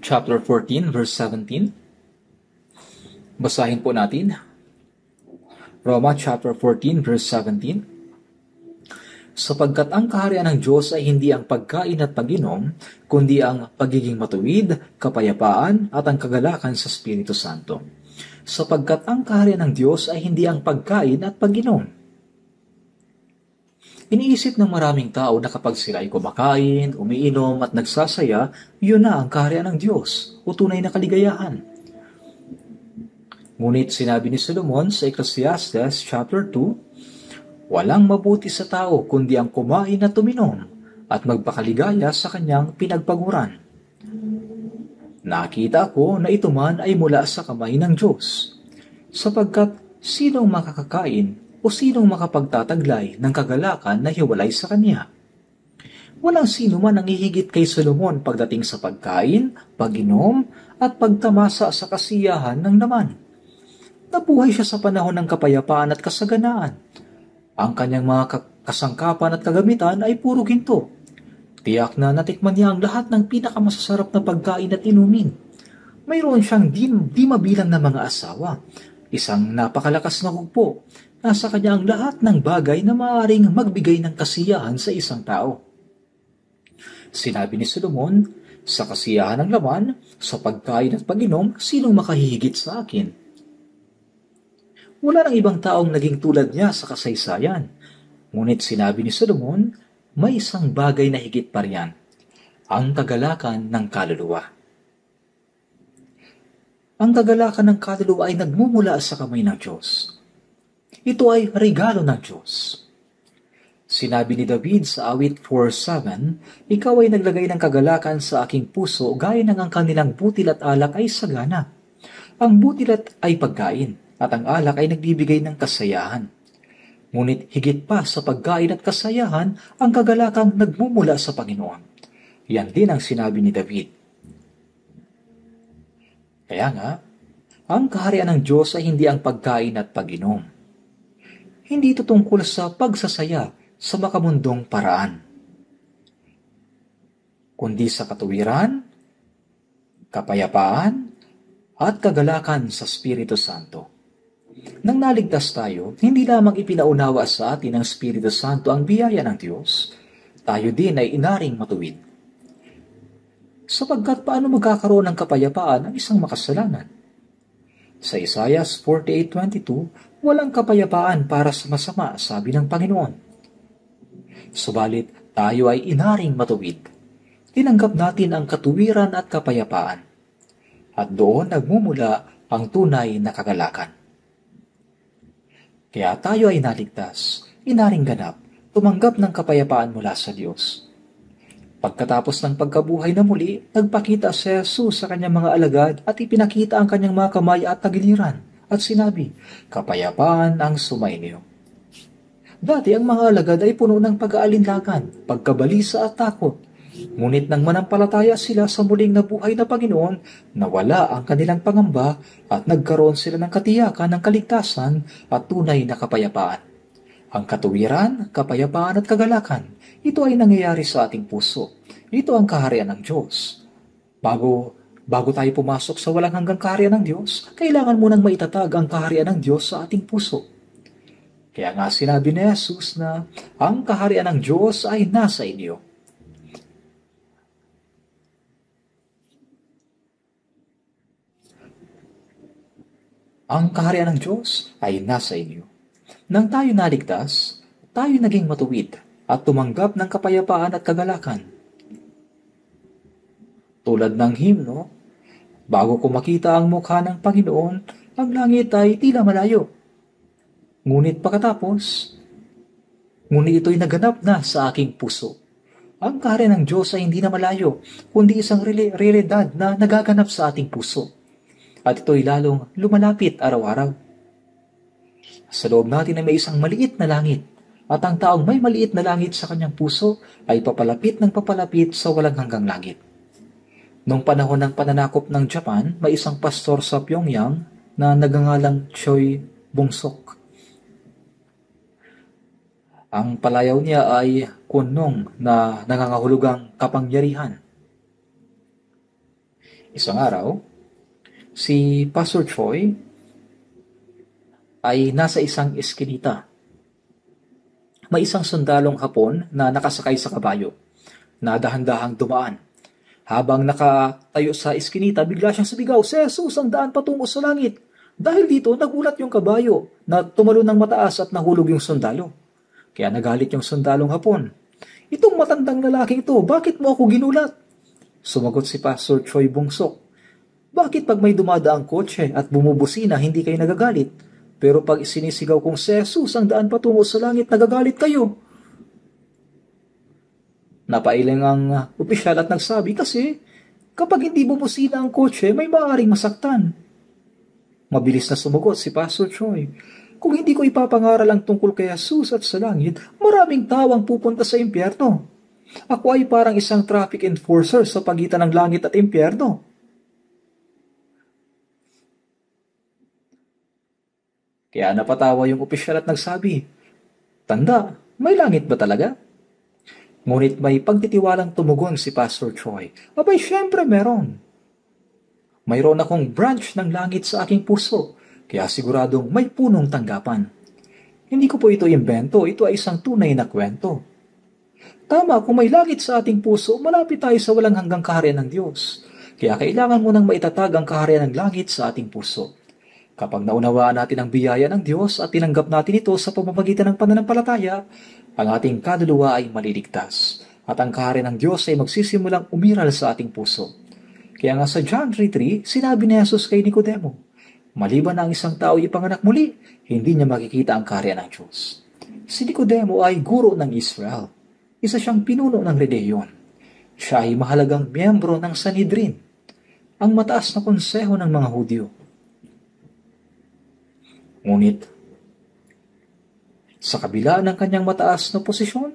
chapter 14 verse 17. Basahin po natin. Roma chapter 14 verse 17. Sapagkat ang kaharian ng Diyos ay hindi ang pagkain at pag-inom, kundi ang pagiging matuwid, kapayapaan at ang kagalakan sa Espiritu Santo. Sapagkat ang kaharian ng Diyos ay hindi ang pagkain at pag-inom. Iniisip ng maraming tao na kapag sila ay kumakain, umiinom at nagsasaya, yun na ang kaharian ng Diyos o tunay na kaligayahan. Ngunit sinabi ni Solomon sa Ecclesiastes chapter 2, walang mabuti sa tao kundi ang kumain at uminom at magpakaligaya sa kanyang pinagpaguran. Nakita ko na ito man ay mula sa kamay ng Diyos, sapagkat sinong makakakain o sinong makapagtataglay ng kagalakan na hiwalay sa Kanya? Walang sino man ang hihigit kay Solomon pagdating sa pagkain, pag-inom, at pagtamasa sa kasiyahan ng laman. Nabuhay siya sa panahon ng kapayapaan at kasaganaan. Ang kanyang mga kasangkapan at kagamitan ay puro ginto. Tiyak na natikman niya ang lahat ng pinakamasasarap na pagkain at inumin. Mayroon siyang di mabilang na mga asawa. Isang napakalakas na hugpo. Nasa kanya ang lahat ng bagay na maaaring magbigay ng kasiyahan sa isang tao. Sinabi ni Solomon, sa kasiyahan ng laman, sa pagkain at pag-inom, sinong makahihigit sa akin? Wala nang ibang taong naging tulad niya sa kasaysayan. Ngunit sinabi ni Solomon, may isang bagay na higit pa riyan, ang kagalakan ng kaluluwa. Ang kagalakan ng kaluluwa ay nagmumula sa kamay ng Diyos. Ito ay regalo ng Diyos. Sinabi ni David sa awit 4:7, ikaw ay naglagay ng kagalakan sa aking puso gaya ng ang kanilang butil at alak ay sagana. Ang butilat ay pagkain at ang alak ay nagbibigay ng kasayahan. Ngunit higit pa sa pagkain at kasayahan, ang kagalakang nagmumula sa Panginoon. Yan din ang sinabi ni David. Kaya nga, ang kaharian ng Diyos ay hindi ang pagkain at pag-inom. Hindi ito tungkol sa pagsasaya sa makamundong paraan, kundi sa katuwiran, kapayapaan, at kagalakan sa Espiritu Santo. Nang naligtas tayo, hindi lamang ipinaunawa sa atin ng Espiritu Santo ang biyaya ng Diyos, tayo din ay inaring matuwid. Sapagkat paano magkakaroon ng kapayapaan ang isang makasalanan? Sa Isaiah 48:22, walang kapayapaan para sa masama, sabi ng Panginoon. Subalit, tayo ay inaring matuwid. Tinanggap natin ang katuwiran at kapayapaan. At doon nagmumula ang tunay na kagalakan. Kaya tayo ay naligtas, inaring ganap, tumanggap ng kapayapaan mula sa Diyos. Pagkatapos ng pagkabuhay na muli, nagpakita si Jesus sa kanyang mga alagad at ipinakita ang kanyang mga kamay at tagiliran at sinabi, "Kapayapaan ang sumainyo." Dati ang mga alagad ay puno ng pag-aalinlangan, pagkabalisa at takot. Ngunit nang manampalataya sila sa muling nabuhay na Panginoon, nawala ang kanilang pangamba at nagkaroon sila ng katiyakan ng kaligtasan at tunay na kapayapaan. Ang katuwiran, kapayapaan at kagalakan, ito ay nangyayari sa ating puso. Ito ang kaharian ng Diyos. Bago tayo pumasok sa walang hanggang kaharian ng Diyos, kailangan munang maitatag ang kaharian ng Diyos sa ating puso. Kaya nga sinabi ni Jesus na ang kaharian ng Diyos ay nasa inyo. Ang kaharian ng Diyos ay nasa inyo. Nang tayo naligtas, tayo naging matuwid at tumanggap ng kapayapaan at kagalakan. Tulad ng himno, bago ko makita ang mukha ng Panginoon, ang langit ay tila malayo. Ngunit ito'y naganap na sa aking puso. Ang kaharian ng Diyos ay hindi na malayo, kundi isang realidad na nagaganap sa ating puso. At ito'y lalong lumalapit araw-araw. Sa loob natin ay may isang maliit na langit, at ang taong may maliit na langit sa kanyang puso ay papalapit ng papalapit sa walang hanggang langit. Noong panahon ng pananakop ng Japan, may isang pastor sa Pyongyang na nagangalang Choi Bong-sok. Ang palayaw niya ay kunong na nangangahulugang kapangyarihan. Isang araw, si Pastor Choi ay nasa isang eskinita. May isang sundalong Hapon na nakasakay sa kabayo, na dahan-dahang dumaan. Habang nakatayo sa eskinita, bigla siyang sumigaw, "Si Jesus, ang daan patungo sa langit!" Dahil dito, nagulat yung kabayo na tumalo ng mataas at nahulog yung sundalo. Kaya nagalit yung sundalong Hapon. "Itong matandang lalaking ito, bakit mo ako ginulat?" Sumagot si Pastor Choi Bong-sok, "Bakit pag may dumadaang kotse at bumubusina, hindi kayo nagagalit? Pero pag isinisigaw kong si Jesus ang daan patungo sa langit, nagagalit kayo." Napailing ang opisyal at nagsabi, "Kasi kapag hindi bumusina ang kotse, may maaaring masaktan." Mabilis na sumagot si Pastor Choi, "Kung hindi ko ipapangaral ang tungkol kay Jesus at sa langit, maraming tao ang pupunta sa impyerno. Ako ay parang isang traffic enforcer sa pagitan ng langit at impyerno." Kaya napatawa yung opisyal at nagsabi, "Tanda, may langit ba talaga?" Ngunit may pagtitiwalang tumugon si Pastor Choi, "Abay, syempre meron. Mayroon akong branch ng langit sa aking puso, kaya siguradong may punong tanggapan. Hindi ko po ito imbento, ito ay isang tunay na kwento." Tama, kung may langit sa ating puso, malapit tayo sa walang hanggang kaharian ng Diyos. Kaya kailangan mo nang maitatag ang kaharian ng langit sa ating puso. Kapag naunawaan natin ang biyaya ng Diyos at tinanggap natin ito sa pamamagitan ng pananampalataya, ang ating kaluluwa ay maliligtas at ang kaharian ng Diyos ay magsisimulang umiral sa ating puso. Kaya nga sa John 3:3, sinabi ni Jesus kay Nicodemo, maliban na ang isang tao ipanganak muli, hindi niya makikita ang kaharian ng Diyos. Si Nicodemo ay guro ng Israel. Isa siyang pinuno ng relihiyon. Siya ay mahalagang miyembro ng Sanhedrin, ang mataas na konseho ng mga Hudyo. Ngunit, sa kabila ng kanyang mataas na posisyon,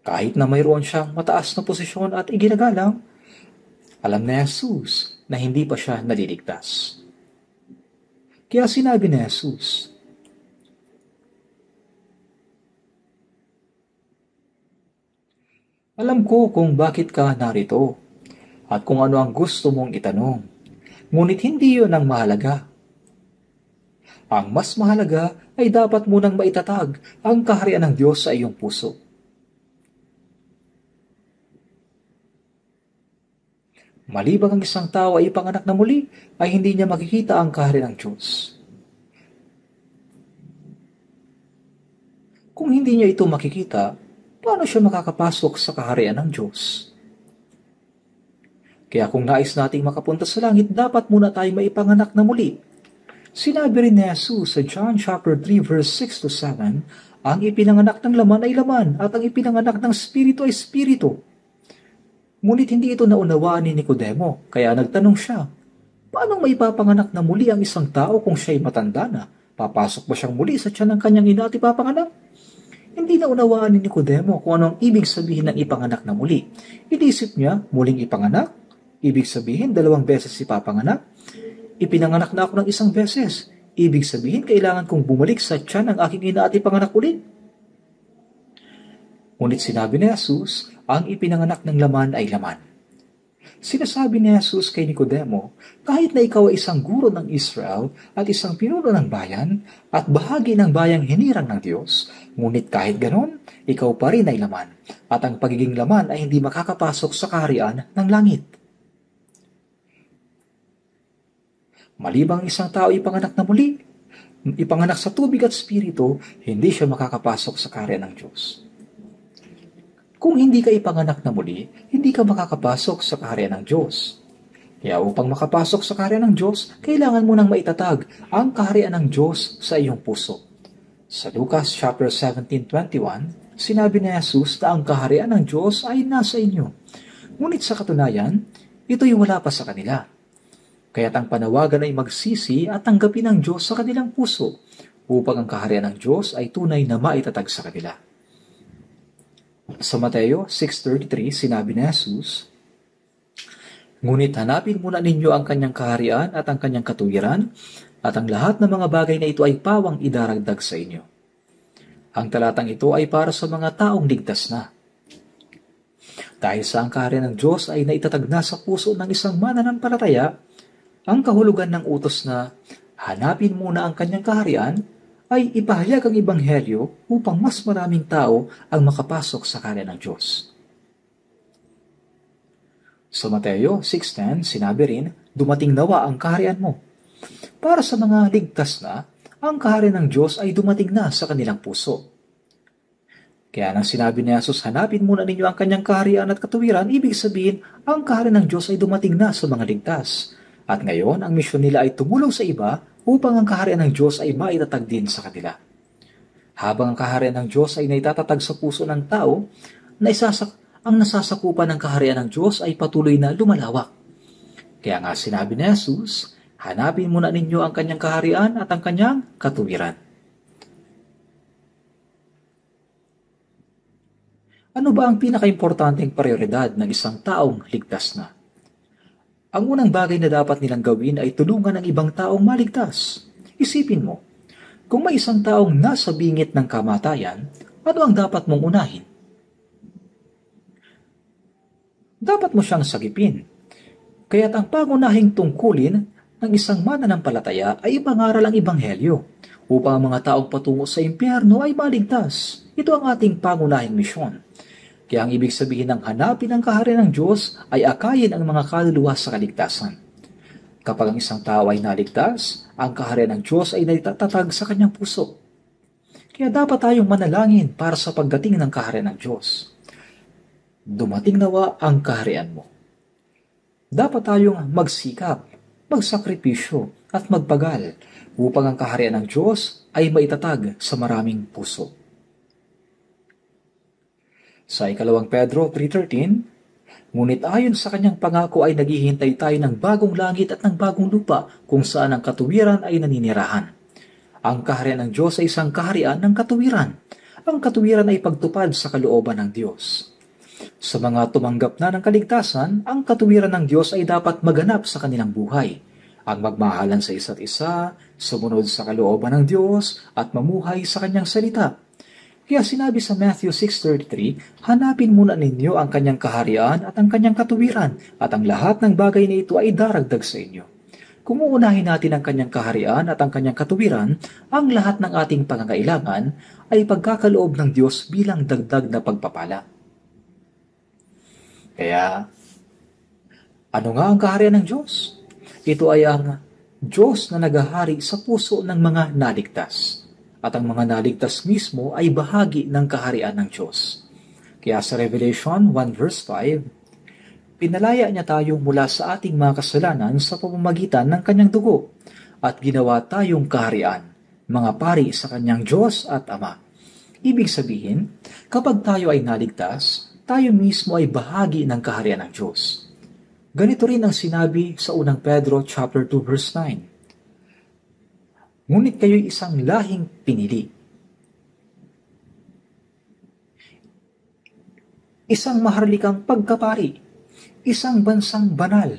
kahit na mayroon siyang mataas na posisyon at iginagalang, alam na Jesus na hindi pa siya naliligtas. Kaya sinabi ni Jesus, alam ko kung bakit ka narito at kung ano ang gusto mong itanong, ngunit hindi yun ang mahalaga. Ang mas mahalaga ay dapat munang maitatag ang kaharian ng Diyos sa iyong puso. Malibang ang isang tao ay ipanganak na muli, ay hindi niya makikita ang kaharian ng Diyos. Kung hindi niya ito makikita, paano siya makakapasok sa kaharian ng Diyos? Kaya kung nais nating makapunta sa langit, dapat muna tayo maipanganak na muli. Sinabi rin ni Jesus sa John chapter 3 verse 6 to 7, ang ipinanganak ng laman ay laman at ang ipinanganak ng spirito ay spirito. Ngunit hindi ito naunawaan ni Nicodemo, kaya nagtanong siya, paano maipapanganak na muli ang isang tao kung siya'y matanda na? Papasok ba siyang muli sa tiyan ng kanyang ina at ipapanganak? Hindi naunawaan ni Nicodemo kung ano ang ibig sabihin ng ipanganak na muli. Inisip niya, muling ipanganak? Ibig sabihin, 2 beses ipapanganak? Ipinanganak na ako ng 1 beses. Ibig sabihin, kailangan kong bumalik sa tiyan ng aking ina at ipanganak ulit. Ngunit sinabi ni Jesus, ang ipinanganak ng laman ay laman. Sinasabi ni Jesus kay Nicodemo, kahit na ikaw ay isang guro ng Israel at isang pinuno ng bayan at bahagi ng bayang hinirang ng Diyos, ngunit kahit ganon, ikaw pa rin ay laman at ang pagiging laman ay hindi makakapasok sa kaharian ng langit. Malibang isang tao ipanganak na muli, ipanganak sa tubig at spirito, hindi siya makakapasok sa kaharian ng Diyos. Kung hindi ka ipanganak na muli, hindi ka makakapasok sa kaharian ng Diyos. Kaya upang makapasok sa kaharian ng Diyos, kailangan mo nang maitatag ang kaharian ng Diyos sa iyong puso. Sa Lucas chapter 17:21, sinabi ni Jesus na ang kaharian ng Diyos ay nasa inyo. Ngunit sa katunayan, ito'y wala pa sa kanila. Kaya't ang panawagan ay magsisi at tanggapin ng Diyos sa kanilang puso upang ang kaharian ng Diyos ay tunay na maitatag sa kanila. Sa Mateo 6:33, sinabi ni Jesus, ngunit hanapin muna ninyo ang kanyang kaharian at ang kanyang katuwiran, at ang lahat ng mga bagay na ito ay pawang idaragdag sa inyo. Ang talatang ito ay para sa mga taong ligtas na. Dahil sa ang kaharian ng Diyos ay naitatag na sa puso ng isang mananampalataya, ang kahulugan ng utos na hanapin muna ang kanyang kaharian ay ipahayag ang ebanghelyo upang mas maraming tao ang makapasok sa kaharian ng Diyos. Sa Mateo 6:10, sinabi rin, dumating nawa ang kaharian mo. Para sa mga ligtas na, ang kaharian ng Diyos ay dumating na sa kanilang puso. Kaya nang sinabi ni Jesus, hanapin muna ninyo ang kanyang kaharian at katuwiran, ibig sabihin, ang kaharian ng Diyos ay dumating na sa mga ligtas. At ngayon, ang misyon nila ay tumulong sa iba upang ang kaharian ng Diyos ay maitatag din sa kanila. Habang ang kaharian ng Diyos ay naitatag sa puso ng tao, ang nasasakupan ng kaharian ng Diyos ay patuloy na lumalawak. Kaya nga sinabi ni Jesus, hanapin muna ninyo ang kanyang kaharian at ang kanyang katuwiran. Ano ba ang pinakaimportanteng prioridad ng isang taong ligtas na? Ang unang bagay na dapat nilang gawin ay tulungan ang ibang taong maligtas. Isipin mo, kung may isang taong nasa bingit ng kamatayan, ano ang dapat mong unahin? Dapat mo siyang sagipin. Kaya't ang pangunahing tungkulin ng isang mananampalataya ay ipangaral ang ebanghelyo upang ang mga taong patungo sa impyerno ay maligtas. Ito ang ating pangunahing misyon. Kaya ang ibig sabihin ng hanapin ang kaharian ng Diyos ay akayin ang mga kaluluwa sa kaligtasan. Kapag ang isang tao ay naligtas, ang kaharian ng Diyos ay naitatag sa kanyang puso. Kaya dapat tayong manalangin para sa pagdating ng kaharian ng Diyos. Dumating nawa ang kaharian mo. Dapat tayong magsikap, magsakripisyo at magpagal upang ang kaharian ng Diyos ay maitatag sa maraming puso. Sa 2 Pedro 3:13, Ngunit ayon sa kanyang pangako ay naghihintay tayo ng bagong langit at ng bagong lupa kung saan ang katuwiran ay naninirahan. Ang kaharian ng Diyos ay isang kaharian ng katuwiran. Ang katuwiran ay pagtupad sa kalooban ng Diyos. Sa mga tumanggap na ng kaligtasan, ang katuwiran ng Diyos ay dapat maganap sa kanilang buhay. Ang magmahalan sa isa't isa, sumunod sa kalooban ng Diyos, at mamuhay sa kanyang salita. Kaya sinabi sa Matthew 6:33, hanapin muna ninyo ang kanyang kaharian at ang kanyang katuwiran, at ang lahat ng bagay na ito ay daragdag sa inyo. Kung uunahin natin ang kanyang kaharian at ang kanyang katuwiran, ang lahat ng ating pangangailangan ay pagkakaloob ng Diyos bilang dagdag na pagpapala. Kaya, ano nga ang kaharian ng Diyos? Ito ay ang Diyos na naghahari sa puso ng mga naligtas. At ang mga naligtas mismo ay bahagi ng kaharian ng Diyos. Kaya sa Revelation 1 verse 5, pinalaya niya tayo mula sa ating mga kasalanan sa pamamagitan ng kanyang dugo at ginawa tayong kaharian, mga pari sa kanyang Diyos at Ama. Ibig sabihin, kapag tayo ay naligtas, tayo mismo ay bahagi ng kaharian ng Diyos. Ganito rin ang sinabi sa unang Pedro chapter 2 verse 9. Ngunit kayo'y isang lahing pinili. Isang maharlikang pagkapari, isang bansang banal,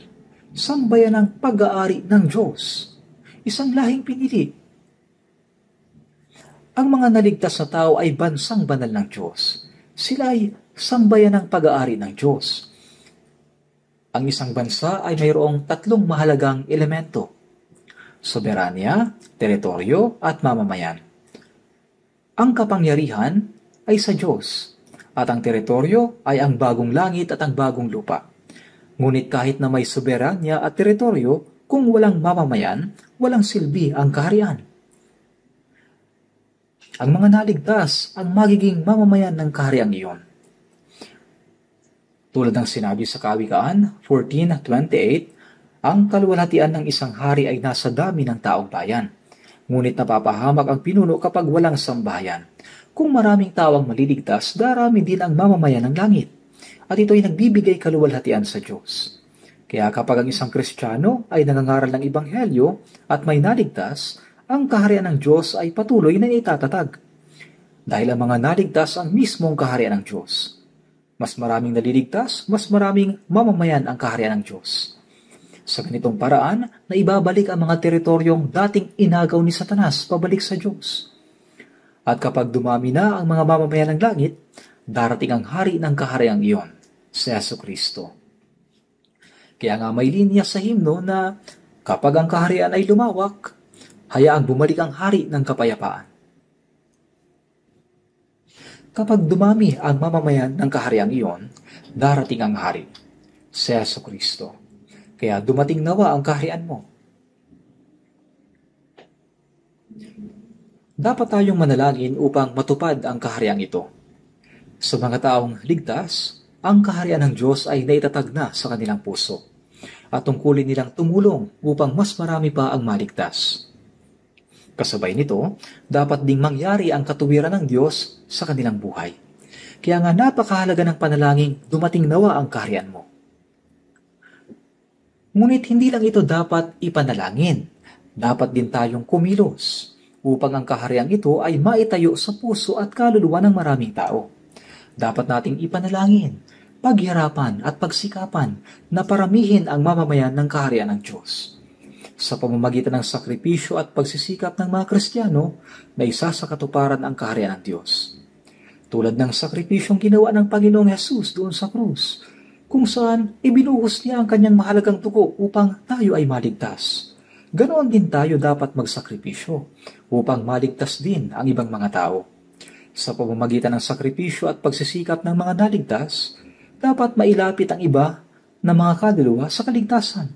sambayan ng pag-aari ng Diyos, isang lahing pinili. Ang mga naligtas na tao ay bansang banal ng Diyos. Sila ay sambayan ng pag-aari ng Diyos. Ang isang bansa ay mayroong tatlong mahalagang elemento: soberanya, teritoryo, at mamamayan. Ang kapangyarihan ay sa Diyos, at ang teritoryo ay ang bagong langit at ang bagong lupa. Ngunit kahit na may soberanya at teritoryo, kung walang mamamayan, walang silbi ang kaharian. Ang mga naligtas ang magiging mamamayan ng kahariang iyon. Tulad ng sinabi sa Kawikaan 14:28, ang kaluwalhatian ng isang hari ay nasa dami ng taong bayan. Ngunit napapahamak ang pinuno kapag walang sambahayan. Kung maraming tao ang maliligtas, darami din ang mamamayan ng langit. At ito ay nagbibigay kaluwalhatian sa Diyos. Kaya kapag ang isang Kristiyano ay nangangaral ng Ebanghelyo at may naligtas, ang kaharian ng Diyos ay patuloy na itatatag. Dahil ang mga naligtas ang mismong kaharian ng Diyos. Mas maraming naliligtas, mas maraming mamamayan ang kaharian ng Diyos. Sa ganitong paraan, na ibabalik ang mga teritoryong dating inagaw ni Satanas pabalik sa Diyos. At kapag dumami na ang mga mamamayan ng langit, darating ang hari ng kahariang iyon, si Jesucristo. Kaya nga may linya sa himno na kapag ang kaharian ay lumawak, hayaang bumalik ang hari ng kapayapaan. Kapag dumami ang mamamayan ng kahariang iyon, darating ang hari, si Jesucristo. Kaya dumating nawa ang kaharian mo. Dapat tayong manalangin upang matupad ang kahariang ito. Sa mga taong ligtas, ang kaharian ng Diyos ay naitatag na sa kanilang puso at tungkulin nilang tumulong upang mas marami pa ang maligtas. Kasabay nito, dapat ding mangyari ang katuwiran ng Diyos sa kanilang buhay. Kaya nga napakahalaga ng panalangin, dumating nawa ang kaharian mo. Ngunit hindi lang ito dapat ipanalangin. Dapat din tayong kumilos upang ang kahariang ito ay maitayo sa puso at kaluluwa ng maraming tao. Dapat nating ipanalangin, paghirapan at pagsikapan na paramihin ang mamamayan ng kaharian ng Diyos. Sa pamamagitan ng sakripisyo at pagsisikap ng mga Kristiyano na isa sa katuparan ang kaharian ng Diyos. Tulad ng sakripisyong ginawa ng Panginoong Hesus doon sa krus, kung saan ibinuhos niya ang kanyang mahalagang dugo upang tayo ay maligtas. Ganoon din tayo dapat magsakripisyo upang maligtas din ang ibang mga tao. Sa pamamagitan ng sakripisyo at pagsisikap ng mga naligtas, dapat mailapit ang iba na mga kaluluwa sa kaligtasan.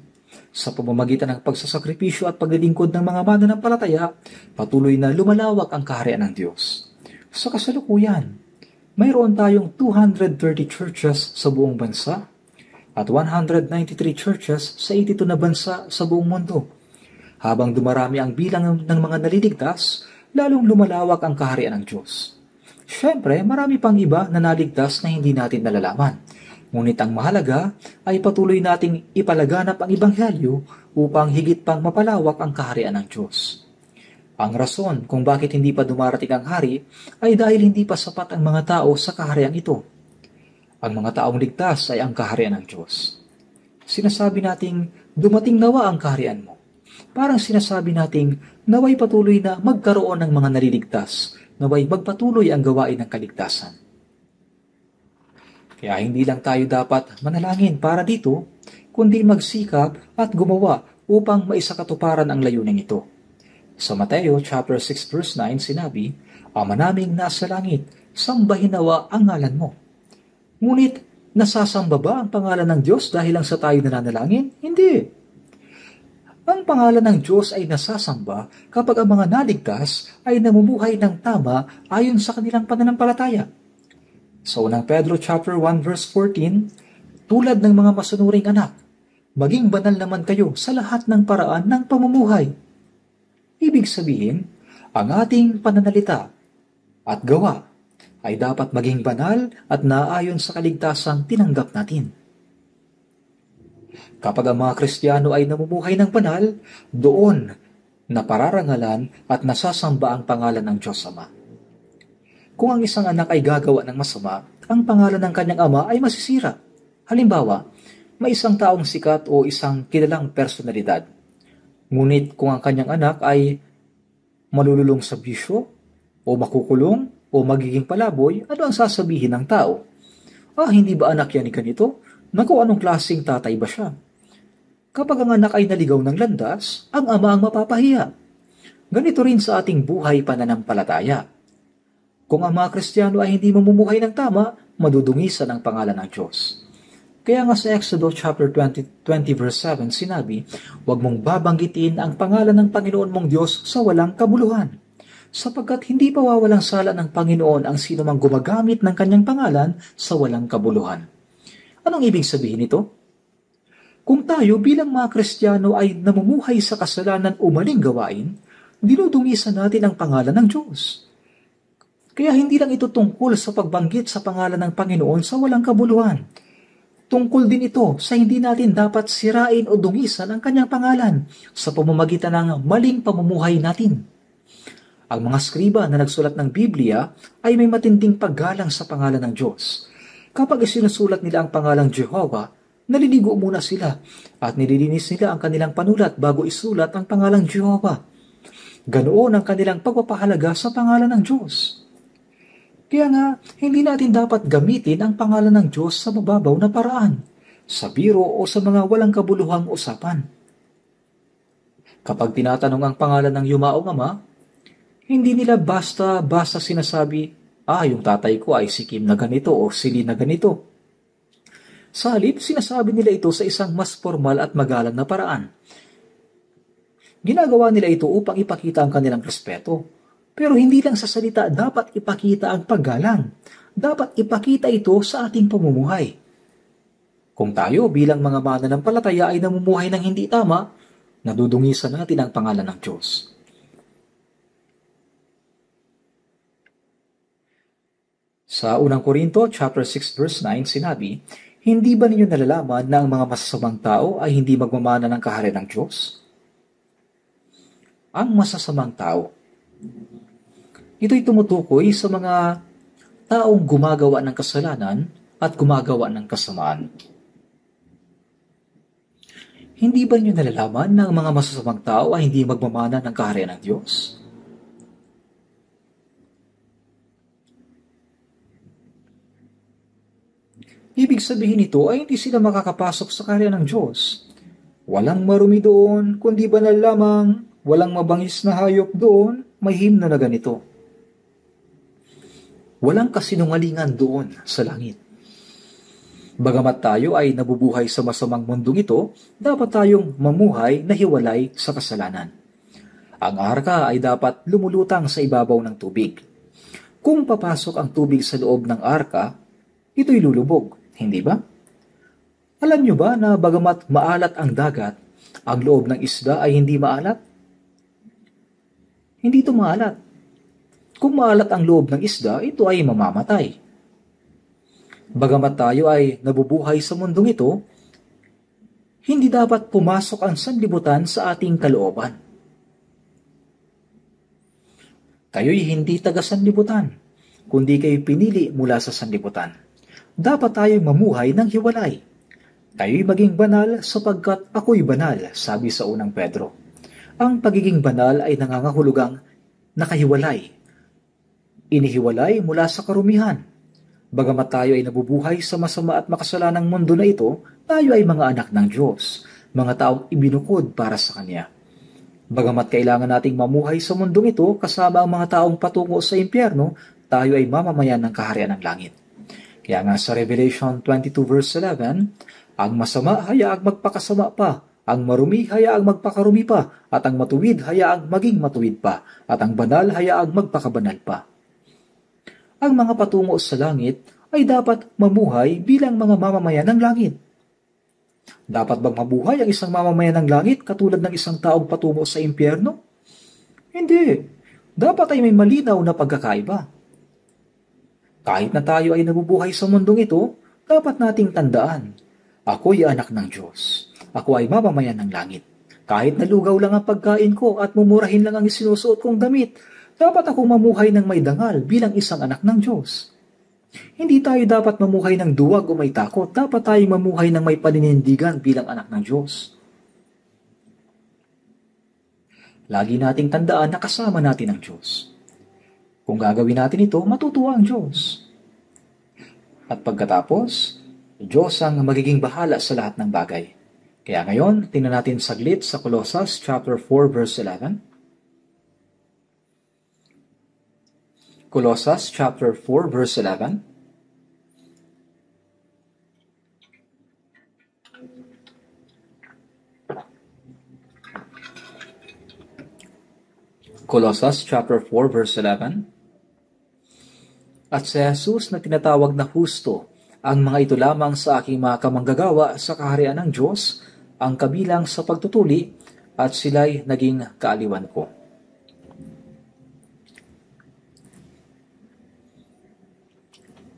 Sa pamamagitan ng pagsasakripisyo at paglilingkod ng mga mananampalataya, patuloy na lumalawak ang kaharian ng Diyos. Sa kasalukuyan, mayroon tayong 230 churches sa buong bansa at 193 churches sa 82 na bansa sa buong mundo. Habang dumarami ang bilang ng mga naliligtas, lalong lumalawak ang kaharian ng Diyos. Siyempre, marami pang iba na naligtas na hindi natin nalalaman. Ngunit ang mahalaga ay patuloy nating ipalaganap ang Ebanghelyo upang higit pang mapalawak ang kaharian ng Diyos. Ang rason kung bakit hindi pa dumarating ang hari ay dahil hindi pa sapat ang mga tao sa kaharian ito. Ang mga taong ligtas ay ang kaharian ng Diyos. Sinasabi nating dumating nawa ang kaharian mo. Parang sinasabi nating naway patuloy na magkaroon ng mga naliligtas, naway magpatuloy ang gawain ng kaligtasan. Kaya hindi lang tayo dapat manalangin para dito, kundi magsikap at gumawa upang maisakatuparan ang layuning ito. Sa Mateo chapter 6 verse 9 sinabi, Ama naming nasa langit, sambahin nawa ang ngalan mo. Ngunit nasasamba ba ang pangalan ng Diyos dahil lang sa tayo nananalangin? Hindi. Ang pangalan ng Diyos ay nasasamba kapag ang mga naligtas ay namumuhay ng tama ayon sa kanilang pananampalataya. Sa unang Pedro chapter 1 verse 14, tulad ng mga masunuring anak, maging banal naman kayo sa lahat ng paraan ng pamumuhay. Ibig sabihin, ang ating pananalita at gawa ay dapat maging banal at naayon sa kaligtasang tinanggap natin. Kapag ang mga Kristiyano ay namumuhay ng banal, doon napararangalan at nasasamba ang pangalan ng Diyos Ama. Kung ang isang anak ay gagawa ng masama, ang pangalan ng kanyang ama ay masisira. Halimbawa, may isang taong sikat o isang kilalang personalidad. Ngunit kung ang kanyang anak ay malululong sa bisyo, o makukulong, o magiging palaboy, ano ang sasabihin ng tao? Hindi ba anak yan ni ganito? Naku, anong klaseng tatay ba siya? Kapag ang anak ay naligaw ng landas, ang ama ang mapapahiya. Ganito rin sa ating buhay pananampalataya. Kung ang mga Kristiyano ay hindi mamumuhay ng tama, madudungisan ang pangalan ng Diyos. Kaya nga sa Exodus chapter 20 verse 7 sinabi, huwag mong babanggitin ang pangalan ng Panginoon mong Diyos sa walang kabuluhan, sapagkat hindi pa wawalang sala ng Panginoon ang sino mang gumagamit ng kanyang pangalan sa walang kabuluhan. Anong ibig sabihin nito? Kung tayo bilang mga Kristiyano ay namumuhay sa kasalanan o maling gawain, dinudungisan natin ang pangalan ng Diyos. Kaya hindi lang ito tungkol sa pagbanggit sa pangalan ng Panginoon sa walang kabuluhan. Tungkol din ito sa hindi natin dapat sirain o dungisan ang kanyang pangalan sa pamamagitan ng maling pamumuhay natin. Ang mga skriba na nagsulat ng Biblia ay may matinding paggalang sa pangalan ng Diyos. Kapag isinusulat nila ang pangalang Jehovah, naliligo muna sila at nililinis nila ang kanilang panulat bago isulat ang pangalang Jehovah. Ganoon ang kanilang pagpapahalaga sa pangalan ng Diyos. Kaya nga, hindi natin dapat gamitin ang pangalan ng Diyos sa mababaw na paraan, sa biro o sa mga walang kabuluhang usapan. Kapag tinatanong ang pangalan ng yumaong ama, hindi nila basta sinasabi, yung tatay ko ay si Kim na ganito o si Lee na ganito. Sa halip, sinasabi nila ito sa isang mas formal at magalang na paraan. Ginagawa nila ito upang ipakita ang kanilang respeto. Pero hindi lang sa salita dapat ipakita ang paggalang. Dapat ipakita ito sa ating pamumuhay. Kung tayo bilang mga mananampalataya ay namumuhay ng hindi tama, nadudungisan natin ang pangalan ng Diyos. Sa unang Korinto, chapter 6, verse 9, sinabi, hindi ba ninyo nalalaman na ang mga masasamang tao ay hindi magmamana ng kaharian ng Diyos? Ang masasamang tao. Ito'y tumutukoy sa mga taong gumagawa ng kasalanan at gumagawa ng kasamaan. Hindi ba niyo nalalaman na ang mga masasamang tao ay hindi magmamana ng kaharian ng Diyos? Ibig sabihin nito ay hindi sila makakapasok sa kaharian ng Diyos. Walang marumi doon, kundi banal lamang, walang mabangis na hayop doon, may himno na ganito. Walang kasinungalingan doon sa langit. Bagamat tayo ay nabubuhay sa masamang mundong ito, dapat tayong mamuhay na hiwalay sa kasalanan. Ang arka ay dapat lumulutang sa ibabaw ng tubig. Kung papasok ang tubig sa loob ng arka, ito'y lulubog, hindi ba? Alam nyo ba na bagamat maalat ang dagat, ang loob ng isda ay hindi maalat? Hindi ito maalat. Kung maalat ang loob ng isda, ito ay mamamatay. Bagamat tayo ay nabubuhay sa mundong ito, hindi dapat pumasok ang sanlibutan sa ating kalooban. Kayo'y hindi taga-sanlibutan, kundi kayo pinili mula sa sanlibutan. Dapat tayo'y mamuhay ng hiwalay. Kayo'y maging banal sapagkat ako'y banal, sabi sa unang Pedro. Ang pagiging banal ay nangangahulugang nakahiwalay. Inihiwalay mula sa karumihan. Bagamat tayo ay nabubuhay sa masama at makasalanang mundo na ito, tayo ay mga anak ng Diyos, mga taong ibinukod para sa Kanya. Bagamat kailangan nating mamuhay sa mundong ito kasama ang mga taong patungo sa impyerno, tayo ay mamamayan ng kaharian ng langit. Kaya nga sa Revelation 22 verse 11, ang masama hayaang magpakasama pa, ang marumi hayaang magpakarumi pa, at ang matuwid hayaang maging matuwid pa, at ang banal hayaang magpakabanal pa. Ang mga patungo sa langit ay dapat mamuhay bilang mga mamamayan ng langit. Dapat bang mabuhay ang isang mamamayan ng langit katulad ng isang taong patungo sa impyerno? Hindi. Dapat ay may malinaw na pagkakaiba. Kahit na tayo ay nabubuhay sa mundong ito, dapat nating tandaan, ako'y anak ng Diyos. Ako ay mamamayan ng langit. Kahit nalugaw lang ang pagkain ko at mumurahin lang ang isinusuot kong damit, dapat akong mamuhay ng may dangal bilang isang anak ng Diyos. Hindi tayo dapat mamuhay ng duwag o may takot. Dapat tayo mamuhay ng may paninindigan bilang anak ng Diyos. Lagi nating tandaan na kasama natin ang Diyos. Kung gagawin natin ito, matutuwa ang Diyos. At pagkatapos, Diyos ang magiging bahala sa lahat ng bagay. Kaya ngayon, tingnan natin saglit sa Colossus chapter 4 verse 11. Colossus chapter 4 verse 11. Colossus chapter 4 verse 11. At si Jesus na tinatawag na husto, ang mga ito lamang sa aking mga kamanggagawa sa kaharian ng Diyos, ang kabilang sa pagtutuli, at sila'y naging kaaliwan ko.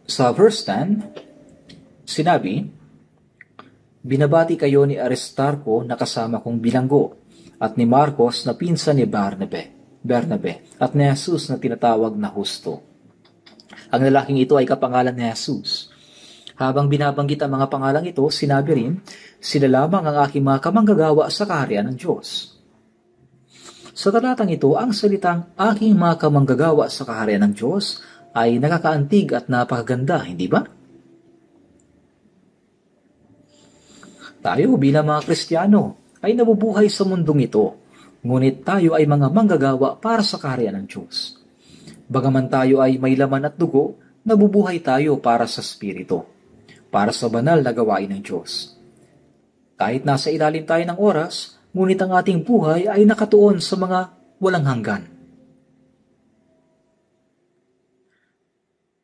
Sa verse 10, sinabi, binabati kayo ni Aristarco na kasama kong bilanggo, at ni Marcos na pinsan ni Bernabe, at ni Jesus na tinatawag na husto. Ang lalaking ito ay kapangalan ni Jesus. Habang binabanggit ang mga pangalang ito, sinabi rin, sila lamang ang aking mga kamanggagawa sa kaharian ng Diyos. Sa talatang ito, ang salitang aking mga kamanggagawa sa kaharian ng Diyos ay nakakaantig at napakaganda, hindi ba? Tayo bilang mga Kristiyano ay nabubuhay sa mundong ito, ngunit tayo ay mga manggagawa para sa kaharian ng Diyos. Bagaman tayo ay may laman at dugo, nabubuhay tayo para sa Espiritu, para sa banal na gawain ng Diyos. Kahit nasa ilalim tayo ng oras, ngunit ang ating buhay ay nakatuon sa mga walang hanggan.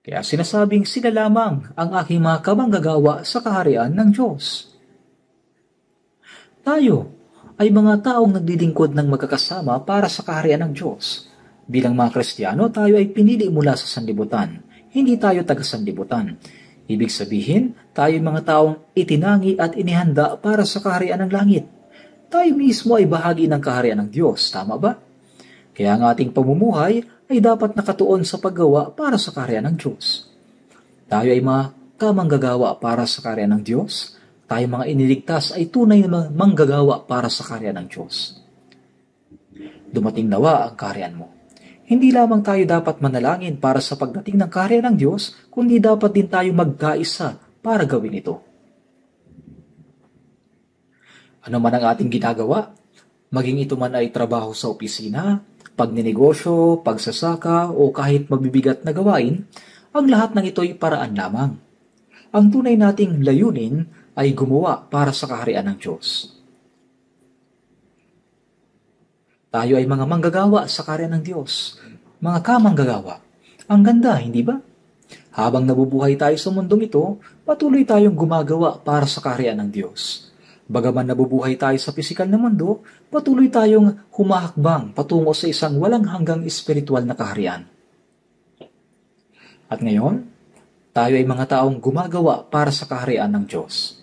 Kaya sinasabing sila lamang ang aking mga kamanggagawa sa kaharian ng Diyos. Tayo ay mga taong naglilingkod ng magkakasama para sa kaharian ng Diyos. Bilang mga Kristiyano, tayo ay pinili mula sa sanlibutan. Hindi tayo taga-sanlibutan. Ibig sabihin, tayo ay mga taong itinangi at inihanda para sa kaharian ng langit. Tayo mismo ay bahagi ng kaharian ng Diyos, tama ba? Kaya ang ating pamumuhay ay dapat nakatuon sa paggawa para sa kaharian ng Diyos. Tayo ay mga kamanggagawa para sa kaharian ng Diyos. Tayo mga iniligtas ay tunay na manggagawa para sa kaharian ng Diyos. Dumating nawa ang kaharian mo. Hindi lamang tayo dapat manalangin para sa pagdating ng kaharian ng Diyos, kundi dapat din tayo magkaisa para gawin ito. Ano man ang ating ginagawa, maging ito man ay trabaho sa opisina, pagninegosyo, pagsasaka, o kahit mabibigat na gawain, ang lahat ng ito ay paraan lamang. Ang tunay nating layunin ay gumawa para sa kaharian ng Diyos. Tayo ay mga manggagawa sa kaharian ng Diyos, mga kamanggagawa. Ang ganda, hindi ba? Habang nabubuhay tayo sa mundong ito, patuloy tayong gumagawa para sa kaharian ng Diyos. Bagaman nabubuhay tayo sa pisikal na mundo, patuloy tayong humahakbang patungo sa isang walang hanggang espiritual na kaharian. At ngayon, Tayo ay mga taong gumagawa para sa kaharian ng Diyos.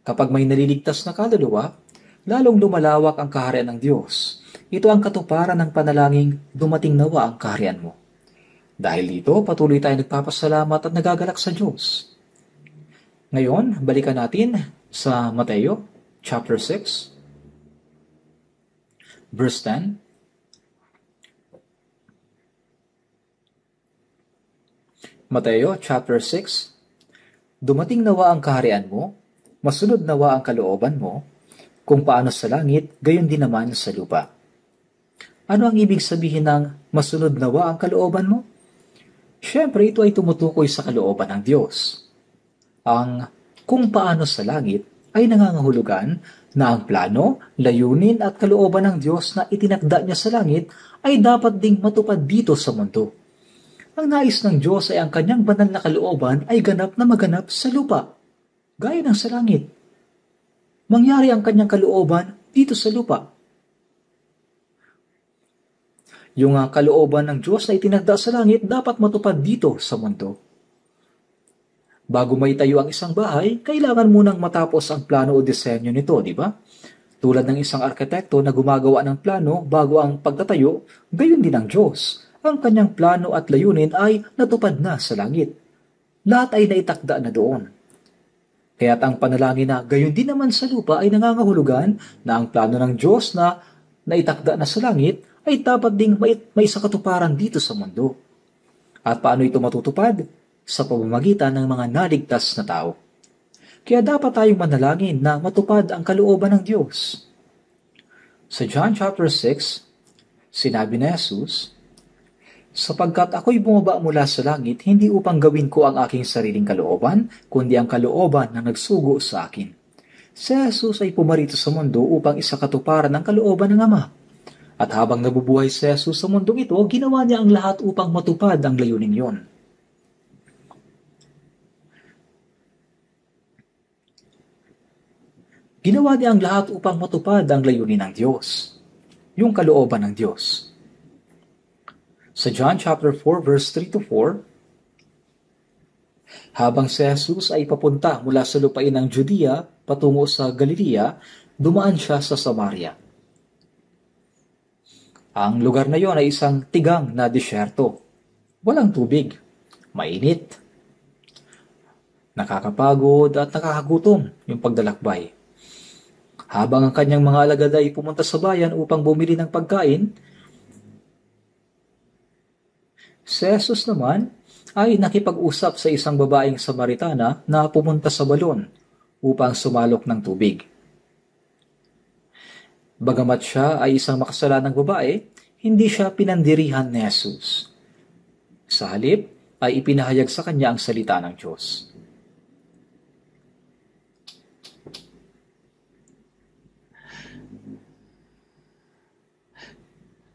Kapag may naliligtas na kaluluwa, lalong lumalawak ang kaharian ng Diyos. Ito ang katuparan ng panalangin, dumating nawa ang kaharian mo. Dahil dito, patuloy tayong nagpapasalamat at nagagalak sa Diyos. Ngayon, balikan natin sa Mateo, chapter 6, verse 10. Mateo, chapter 6, dumating nawa ang kaharian mo, masunod nawa ang kalooban mo, kung paano sa langit, gayon din naman sa lupa. Ano ang ibig sabihin ng masunod nawa ang kalooban mo? Siyempre, ito ay tumutukoy sa kalooban ng Diyos. Ang kung paano sa langit ay nangangahulugan na ang plano, layunin at kalooban ng Diyos na itinakda niya sa langit ay dapat ding matupad dito sa mundo. Ang nais ng Diyos ay ang kanyang banal na kalooban ay ganap na maganap sa lupa, gaya ng sa langit. Mangyari ang kanyang kalooban dito sa lupa. Yung kalooban ng Diyos na itinagda sa langit dapat matupad dito sa mundo. Bago maitayo ang isang bahay, kailangan munang matapos ang plano o disenyo nito, di ba? Tulad ng isang arkitekto na gumagawa ng plano bago ang pagtatayo, gayon din ang Diyos. Ang kanyang plano at layunin ay natupad na sa langit. Lahat ay naitakda na doon. Kaya't ang panalangin na gayon din naman sa lupa ay nangangahulugan na ang plano ng Diyos na naitakda na sa langit ay dapat ding may sakatuparan dito sa mundo. At paano ito matutupad? Sa pamamagitan ng mga naligtas na tao. Kaya dapat tayong manalangin na matupad ang kalooban ng Diyos. Sa John chapter 6, sinabi ni Jesus, sapagkat ako'y bumaba mula sa langit, hindi upang gawin ko ang aking sariling kalooban, kundi ang kalooban na nagsugo sa akin. Si Jesus ay pumarito sa mundo upang isakatuparan ang kalooban ng Ama. At habang nabubuhay si Jesus sa mundong ito, ginawa niya ang lahat upang matupad ang layuning yon. Ginawa niya ang lahat upang matupad ang layunin ng Diyos, yung kalooban ng Diyos. Sa John chapter 4 verse 3 to 4, habang si Jesus ay papunta mula sa lupain ng Judea patungo sa Galilea, dumaan siya sa Samaria. Ang lugar na yon ay isang tigang na disyerto. Walang tubig, mainit, nakakapagod at nakakagutom yung pagdalakbay. Habang ang kanyang mga alagad ay pumunta sa bayan upang bumili ng pagkain, si Jesus naman ay nakipag-usap sa isang babaeng Samaritana na pumunta sa balon upang sumalok ng tubig. Bagamat siya ay isang makasalanang babae, hindi siya pinandirihan ni Jesus. Sa halip ay ipinahayag sa kanya ang salita ng Diyos.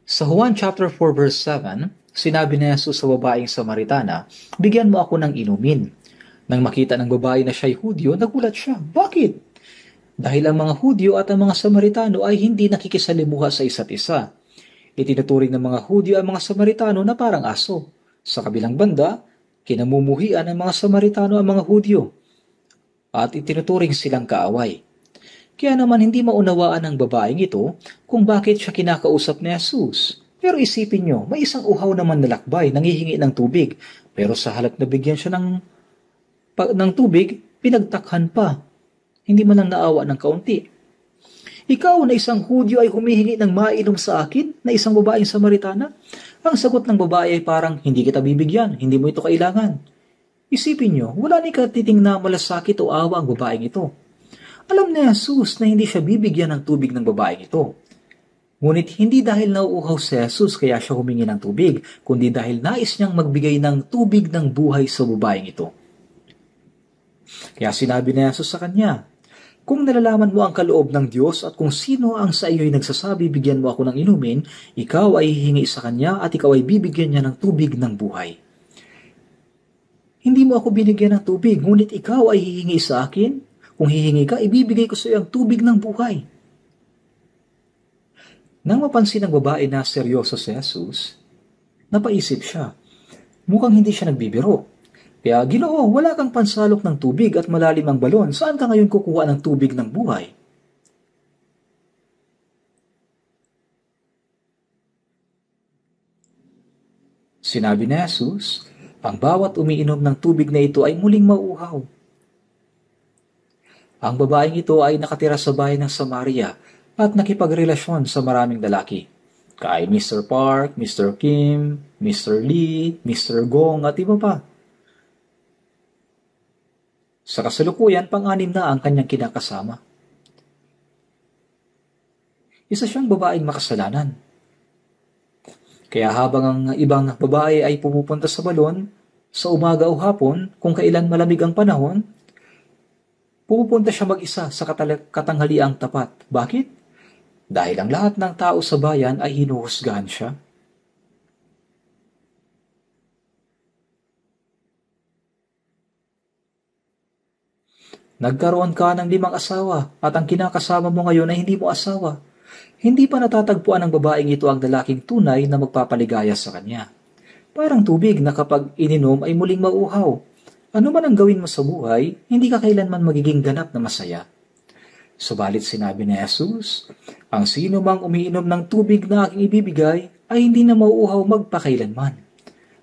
Sa Juan chapter 4 verse 7, sinabi ni Jesus sa babaeng Samaritana, bigyan mo ako ng inumin. Nang makita ng babae na siya'y Hudyo, nagulat siya. Bakit? Dahil ang mga Hudyo at ang mga Samaritano ay hindi nakikisalimuha sa isa't isa. Itinuturing ng mga Hudyo ang mga Samaritano na parang aso. Sa kabilang banda, kinamumuhian ng mga Samaritano ang mga Hudyo at itinuturing silang kaaway. Kaya naman hindi maunawaan ng babaeng ito kung bakit siya kinakausap ni Jesus. Pero isipin nyo, may isang uhaw naman na lakbay, nangihingi ng tubig. Pero sa halip na bigyan siya ng tubig, pinagtakhan pa. Hindi man lang naawa ng kaunti. Ikaw na isang Hudyo ay humihingi ng mainom sa akin na isang babaeng Samaritana? Ang sagot ng babae ay parang, hindi kita bibigyan, hindi mo ito kailangan. Isipin nyo, wala ni katiting na malasakit o awa ang babaeng ito. Alam ni Jesus na hindi siya bibigyan ng tubig ng babaeng ito. Ngunit hindi dahil nauuhaw si Jesus kaya siya humingi ng tubig, kundi dahil nais niyang magbigay ng tubig ng buhay sa babaeng ito. Kaya sinabi ni Jesus sa kanya, kung nalalaman mo ang kaloob ng Diyos at kung sino ang sa iyo'y nagsasabi bigyan mo ako ng inumin, ikaw ay hihingi sa kanya at ikaw ay bibigyan niya ng tubig ng buhay. Hindi mo ako binigyan ng tubig, ngunit ikaw ay hihingi sa akin. Kung hihingi ka, ibibigay ko sa iyo ang tubig ng buhay. Nang mapansin ng babae na seryoso si Jesus, napaisip siya. Mukhang hindi siya nagbibiro. Kaya, Ginoo, wala kang pansalok ng tubig at malalim ang balon. Saan ka ngayon kukuha ng tubig ng buhay? Sinabi ni Jesus, ang bawat umiinom ng tubig na ito ay muling mauuhaw. Ang babaeng ito ay nakatira sa bahay ng Samaria at nakipagrelasyon sa maraming lalaki. Kay Mr. Park, Mr. Kim, Mr. Lee, Mr. Gong at iba pa. Sa kasalukuyan, pang-anim na ang kanyang kinakasama. Isa siyang babaeng makasalanan. Kaya habang ang ibang babae ay pumupunta sa balon, sa umaga o hapon, kung kailan malamig ang panahon, pumupunta siya mag-isa sa katanghaliang tapat. Bakit? Dahil ang lahat ng tao sa bayan ay hinuhusgahan siya. Nagkaroon ka ng 5 asawa at ang kinakasama mo ngayon ay hindi mo asawa. Hindi pa natatagpuan ng babaeng ito ang lalaking tunay na magpapaligaya sa kanya. Parang tubig na kapag ininom ay muling mauhaw. Ano man ang gawin mo sa buhay, hindi ka kailanman magiging ganap na masaya. Subalit sinabi ni Jesus, ang sino mang umiinom ng tubig na aking ibibigay ay hindi na mauuhaw magpakailanman.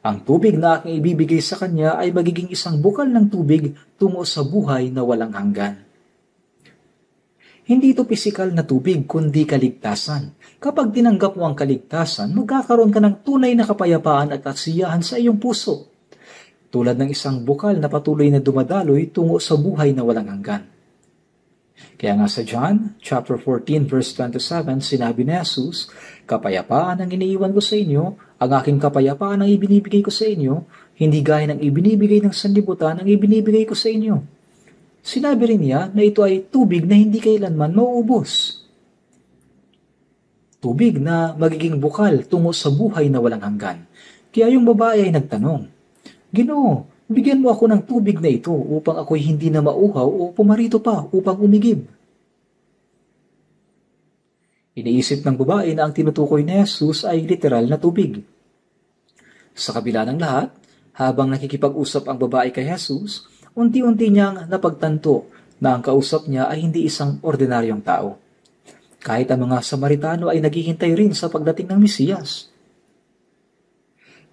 Ang tubig na aking ibibigay sa kanya ay magiging isang bukal ng tubig tungo sa buhay na walang hanggan. Hindi ito pisikal na tubig kundi kaligtasan. Kapag tinanggap mo ang kaligtasan, magkakaroon ka ng tunay na kapayapaan at kasiyahan sa iyong puso. Tulad ng isang bukal na patuloy na dumadaloy tungo sa buhay na walang hanggan. Kaya nga sa John, chapter 14, verse 27, sinabi ni Jesus, kapayapaan ang iniiwan ko sa inyo, ang aking kapayapaan ang ibinibigay ko sa inyo, hindi gaya ng ibinibigay ng sanlibutan ang ibinibigay ko sa inyo. Sinabi rin niya na ito ay tubig na hindi kailanman mauubos. Tubig na magiging bukal tungo sa buhay na walang hanggan. Kaya yung babae ay nagtanong, Ginoo, bigyan mo ako ng tubig na ito upang ako'y hindi na mauhaw o pumarito pa upang umigib. Iniisip ng babae na ang tinutukoy ni Jesus ay literal na tubig. Sa kabila ng lahat, habang nakikipag-usap ang babae kay Jesus, unti-unti niyang napagtanto na ang kausap niya ay hindi isang ordinaryong tao. Kahit ang mga Samaritano ay naghihintay rin sa pagdating ng Mesiyas.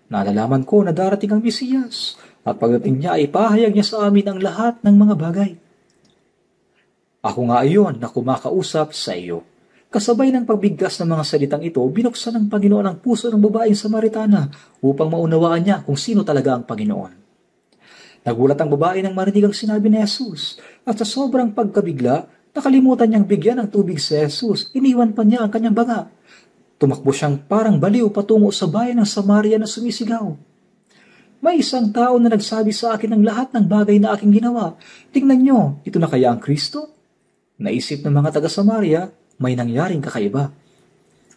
Nalalaman ko na darating ang Mesiyas at pagdating niya ay pahayag niya sa amin ang lahat ng mga bagay. Ako nga ayon na kumakausap sa iyo. Kasabay ng pagbigkas ng mga salitang ito, binuksan ng Panginoon ang puso ng babaeng Samaritana upang maunawaan niya kung sino talaga ang Panginoon. Nagulat ang babae nang marinig ang sinabi ni Jesus at sa sobrang pagkabigla, nakalimutan niyang bigyan ng tubig si Jesus. Iniwan pa niya ang kanyang banga. Tumakbo siyang parang baliw patungo sa bayan ng Samaria na sumisigaw. May isang tao na nagsabi sa akin ng lahat ng bagay na aking ginawa. Tingnan niyo, ito na kaya ang Kristo? Naisip ng mga taga-Samaria, may nangyaring kakaiba.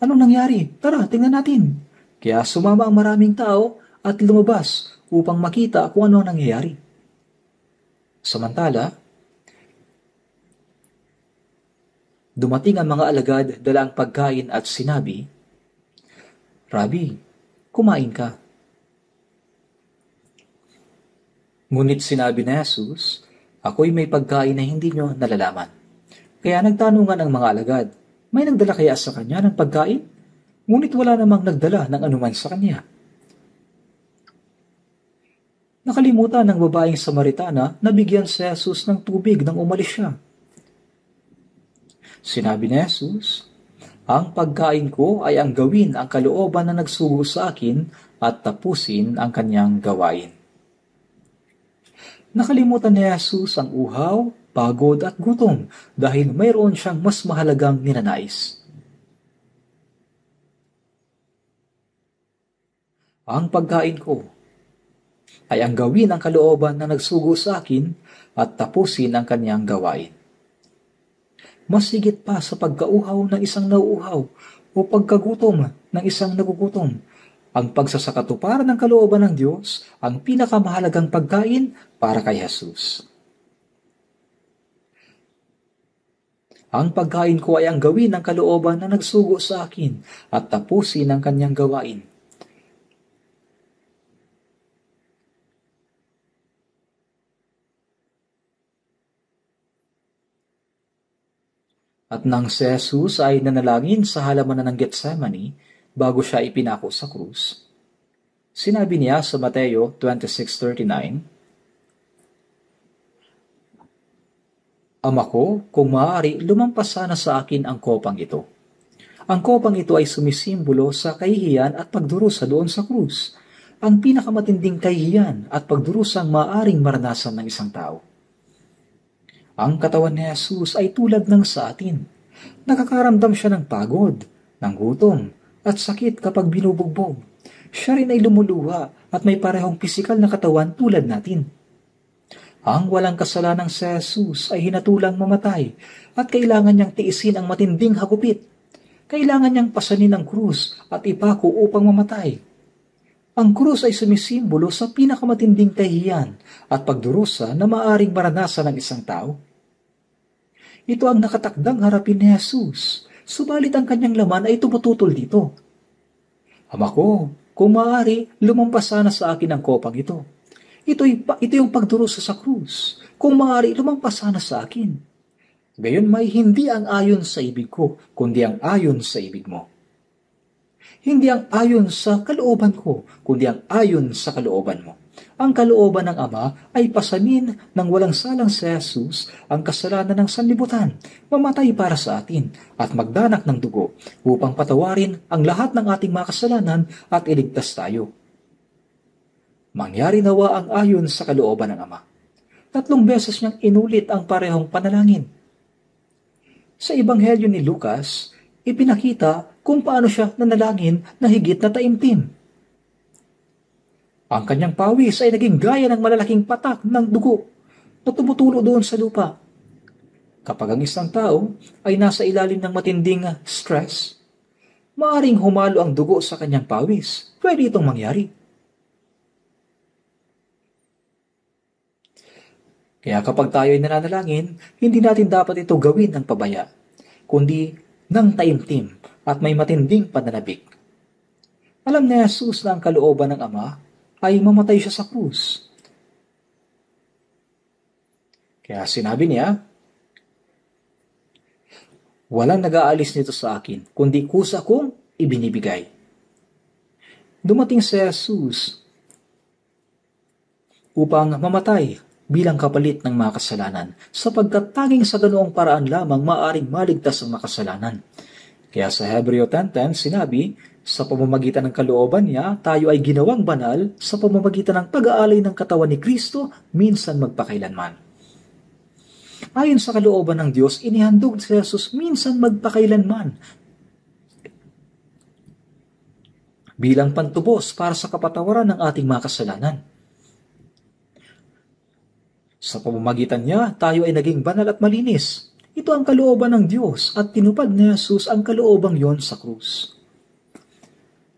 Anong nangyari? Tara, tingnan natin. Kaya sumama ang maraming tao at lumabas upang makita kung ano ang nangyayari. Samantala, dumating ang mga alagad dala ang pagkain at sinabi, Rabbi, kumain ka. Ngunit sinabi ni Jesus, ako'y may pagkain na hindi nyo nalalaman. Kaya nagtanungan ang mga alagad, may nagdala kaya sa kanya ng pagkain? Ngunit wala namang nagdala ng anuman sa kanya. Nakalimutan ng babaeng Samaritana na bigyan si Jesus ng tubig nang umalis siya. Sinabi ni Jesus, ang pagkain ko ay ang gawin ang kalooban na nagsugo sa akin at tapusin ang kanyang gawain. Nakalimutan ni Jesus ang uhaw, pagod at gutom dahil mayroon siyang mas mahalagang ninanais. Ang pagkain ko ay ang gawin ang kalooban na nagsugo sa akin at tapusin ang kanyang gawain. Mas higit pa sa pagkauhaw ng isang nauuhaw o pagkagutom ng isang nagugutom. Ang pagsasakatuparan ng kalooban ng Diyos ang pinakamahalagang pagkain para kay Jesus. Ang pagkain ko ay ang gawin ng kalooban na nagsugo sa akin at tapusin ang kanyang gawain. At nang si Jesus ay nanalangin sa halamanan ng Getsemani bago siya ipinako sa krus, sinabi niya sa Mateo 26:39, "Ama ko, kung maaari, lumampas sana sa akin ang kopang ito. Ang kopang ito ay sumisimbolo sa kahihiyan at pagdurusa doon sa krus, ang pinakamatinding kahihiyan at pagdurusang maaaring maranasan ng isang tao. Ang katawan ni Jesus ay tulad ng sa atin. Nakakaramdam siya ng pagod, ng gutom, at sakit kapag binubugbog. Siya rin ay lumuluha at may parehong pisikal na katawan tulad natin. Ang walang kasalanang si Jesus ay hinatulang mamatay at kailangan niyang tiisin ang matinding hagupit. Kailangan niyang pasanin ang krus at ipako upang mamatay. Ang krus ay sumisimbolo sa pinakamatinding kahihiyan at pagdurusa na maaaring maranasan ng isang tao. Ito ang nakatakdang harapin ni Jesus, subalit ang kanyang laman ay tumututol dito. Ama ko, kung maaari, lumampas sana sa akin ang kopang ito. Ito yung pagdurusa sa krus. Kung maaari, lumampas sana sa akin. Gayon may hindi ang ayon sa ibig ko, kundi ang ayon sa ibig mo. Hindi ang ayon sa kalooban ko, kundi ang ayon sa kalooban mo. Ang kalooban ng Ama ay pasanin ng walang salang si Jesus ang kasalanan ng sanlibutan, mamatay para sa atin, at magdanak ng dugo upang patawarin ang lahat ng ating mga kasalanan at iligtas tayo. Mangyari nawa ang ayon sa kalooban ng Ama. 3 beses niyang inulit ang parehong panalangin. Sa Ebanghelyo ni Lucas, ipinakita kung paano siya nanalangin na higit na taimtim. Ang kanyang pawis ay naging gaya ng malalaking patak ng dugo na tumutulo doon sa lupa. Kapag ang isang tao ay nasa ilalim ng matinding stress, maaring humalo ang dugo sa kanyang pawis. Pwede itong mangyari. Kaya kapag tayo ay nananalangin, hindi natin dapat ito gawin ng pabaya, kundi ng taimtim at may matinding pananabik. Alam ni Jesus na ang kalooban ng Ama ay mamatay siya sa krus. Kaya sinabi niya, walang nag-aalis nito sa akin, kundi kusa kong ibinibigay. Dumating si Jesus upang mamatay bilang kapalit ng mga kasalanan, sapagkat tanging sa ganoong paraan lamang maaaring maligtas ang makasalanan. Kaya sa Hebreo 10:10 sinabi, sa pamamagitan ng kalooban niya, tayo ay ginawang banal sa pamamagitan ng pag-aalay ng katawan ni Kristo minsan magpakailanman. Ayon sa kalooban ng Diyos, inihandog si Jesus minsan magpakailanman bilang pantubos para sa kapatawaran ng ating mga kasalanan. Sa pamamagitan niya, tayo ay naging banal at malinis. Ito ang kalooban ng Diyos at tinupad ni Jesus ang kaloobang yon sa krus.